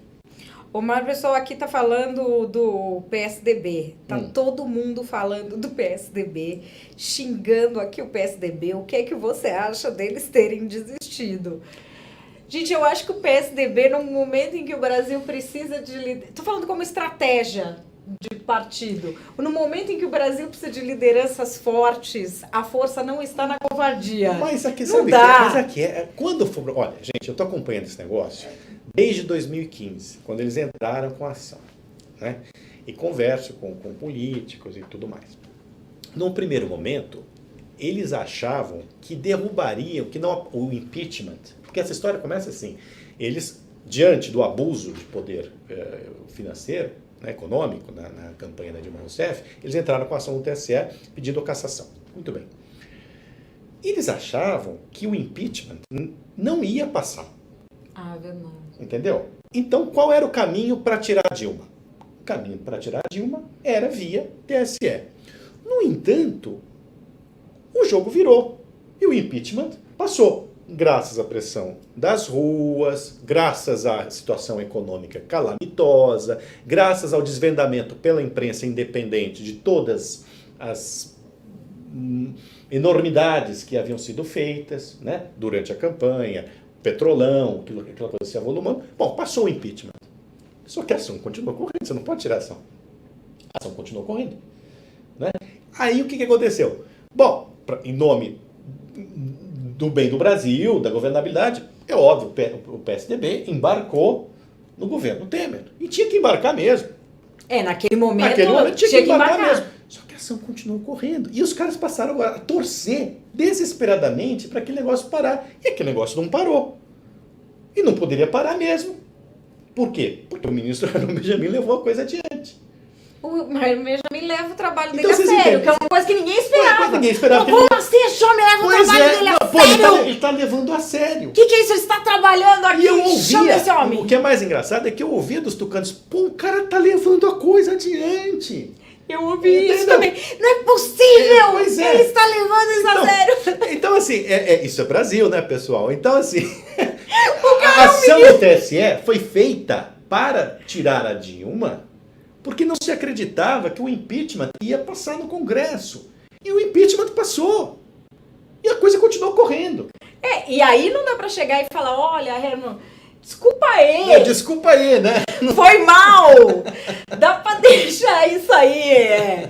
O Mário Pessoal aqui tá falando do PSDB. Tá todo mundo falando do PSDB, xingando aqui o PSDB. O que é que você acha deles terem desistido? Gente, eu acho que o PSDB, no momento em que o Brasil precisa de... Tô falando como estratégia de partido. No momento em que o Brasil precisa de lideranças fortes, a força não está na covardia. Mas aqui, não dá. Quando for... Olha, gente, eu tô acompanhando esse negócio desde 2015, quando eles entraram com a ação, né? E converso com políticos e tudo mais. Num primeiro momento, eles achavam que derrubariam, que não o impeachment, porque essa história começa assim, eles, diante do abuso de poder financeiro, né, econômico, na campanha da Dilma Rousseff, eles entraram com a ação no TSE pedindo a cassação. Muito bem. Eles achavam que o impeachment não ia passar. Ah, verdade. Entendeu? Então, qual era o caminho para tirar a Dilma? O caminho para tirar a Dilma era via TSE. No entanto, o jogo virou e o impeachment passou. Graças à pressão das ruas, graças à situação econômica calamitosa, graças ao desvendamento pela imprensa independente de todas as enormidades que haviam sido feitas, né, durante a campanha, petrolão, aquela coisa se avolumando. Bom, passou o impeachment. Só que a ação continuou correndo, você não pode tirar a ação. A ação continuou correndo. Né? Aí o que aconteceu? Bom, em nome do bem do Brasil, da governabilidade, é óbvio, o PSDB embarcou no governo Temer. E tinha que embarcar mesmo. Naquele momento tinha que embarcar mesmo. Só que a ação continuou correndo. E os caras passaram agora a torcer desesperadamente para aquele negócio parar. E aquele negócio não parou. E não poderia parar mesmo. Por quê? Porque o ministro Benjamin levou a coisa adiante. O Benjamin leva o trabalho dele Então, a vocês sério, entendem? que é uma coisa que ninguém esperava. Ninguém esperava que Como assim esse homem leva o trabalho dele a sério? Ele tá levando a sério. O que é isso? Ele está trabalhando aqui, E eu chama esse ouvia, homem. o que é mais engraçado é que eu ouvia dos tucanos, pô, o cara tá levando a coisa adiante. Eu ouvi isso Entendeu? também. Não é possível! Pois é. Ele está levando isso a sério. Então, assim, isso é Brasil, né, pessoal? Então, assim, a ação do TSE foi feita para tirar a Dilma porque não se acreditava que o impeachment ia passar no Congresso. E o impeachment passou. E a coisa continuou correndo. E aí não dá pra chegar e falar, olha, Herman, desculpa aí. Desculpa aí, né? Foi mal. Dá pra deixar isso aí.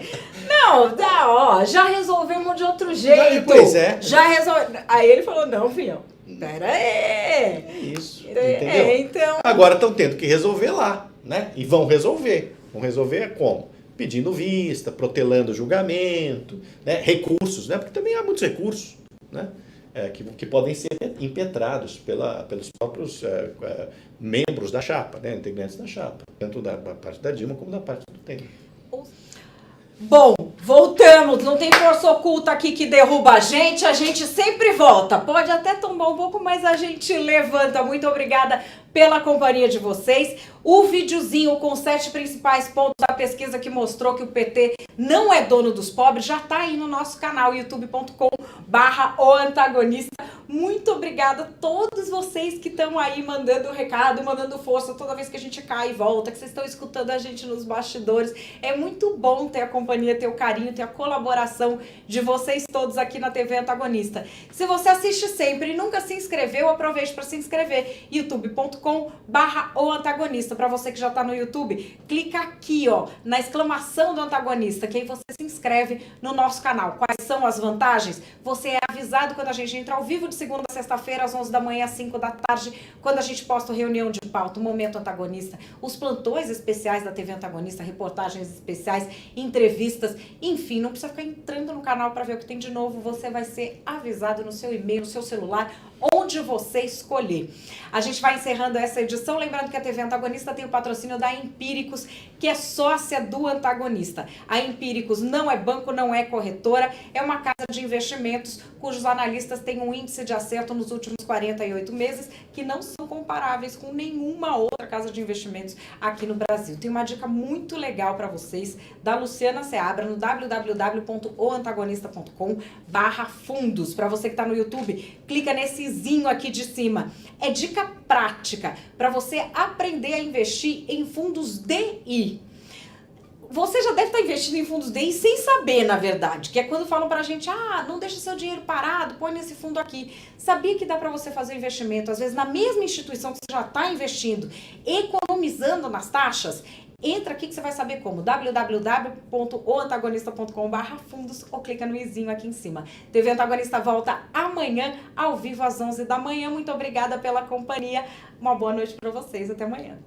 Não, dá, já resolvemos de outro jeito. Pois é. Já resolveu. Aí ele falou, não, filhão, pera aí. É isso, entendeu? Então... Agora estão tendo que resolver lá, né? E vão resolver. Vão resolver como? Pedindo vista, protelando julgamento, né? Recursos, né? Porque também há muitos recursos, né? Que podem ser impetrados pelos próprios membros da chapa, né? Integrantes da chapa, tanto da parte da Dilma como da parte do Temer. Bom, voltamos. Não tem força oculta aqui que derruba a gente sempre volta. Pode até tombar um pouco, mas a gente levanta. Muito obrigada pela companhia de vocês. O videozinho com os 7 principais pontos da pesquisa que mostrou que o PT não é dono dos pobres já está aí no nosso canal, youtube.com/oantagonista. Muito obrigada a todos vocês que estão aí mandando recado, mandando força toda vez que a gente cai e volta, que vocês estão escutando a gente nos bastidores. É muito bom ter a companhia, ter o carinho, ter a colaboração de vocês todos aqui na TV Antagonista. Se você assiste sempre e nunca se inscreveu, aproveite para se inscrever. youtube.com/oantagonista. Para você que já está no YouTube, clica aqui, ó, na exclamação do antagonista, que aí você se inscreve no nosso canal. Quais são as vantagens? Você é avisado quando a gente entra ao vivo de segunda a sexta-feira, às 11 da manhã, às 5 da tarde, quando a gente posta reunião de pauta, o Momento Antagonista, os plantões especiais da TV Antagonista, reportagens especiais, entrevistas, enfim, não precisa ficar entrando no canal para ver o que tem de novo, você vai ser avisado no seu e-mail, no seu celular, onde você escolher. A gente vai encerrando essa edição, lembrando que a TV Antagonista tem o patrocínio da Empíricos, que é sócia do Antagonista. A Empíricos não é banco, não é corretora, é uma casa de investimentos cujos analistas têm um índice de acerto nos últimos 48 meses que não são comparáveis com nenhuma outra casa de investimentos aqui no Brasil. Tem uma dica muito legal para vocês da Luciana Seabra no www.oantagonista.com/fundos. Para você que está no YouTube, clica nesse izinho aqui de cima. É dica prática para você aprender a investir em fundos DI. Você já deve estar investindo em fundos DI sem saber, na verdade, que é quando falam pra gente, não deixa seu dinheiro parado, põe nesse fundo aqui. Sabia que dá pra você fazer investimento, às vezes, na mesma instituição que você já está investindo, economizando nas taxas? Entra aqui que você vai saber como, www.oantagonista.com/fundos ou clica no izinho aqui em cima. TV Antagonista volta amanhã, ao vivo, às 11 da manhã. Muito obrigada pela companhia. Uma boa noite pra vocês. Até amanhã.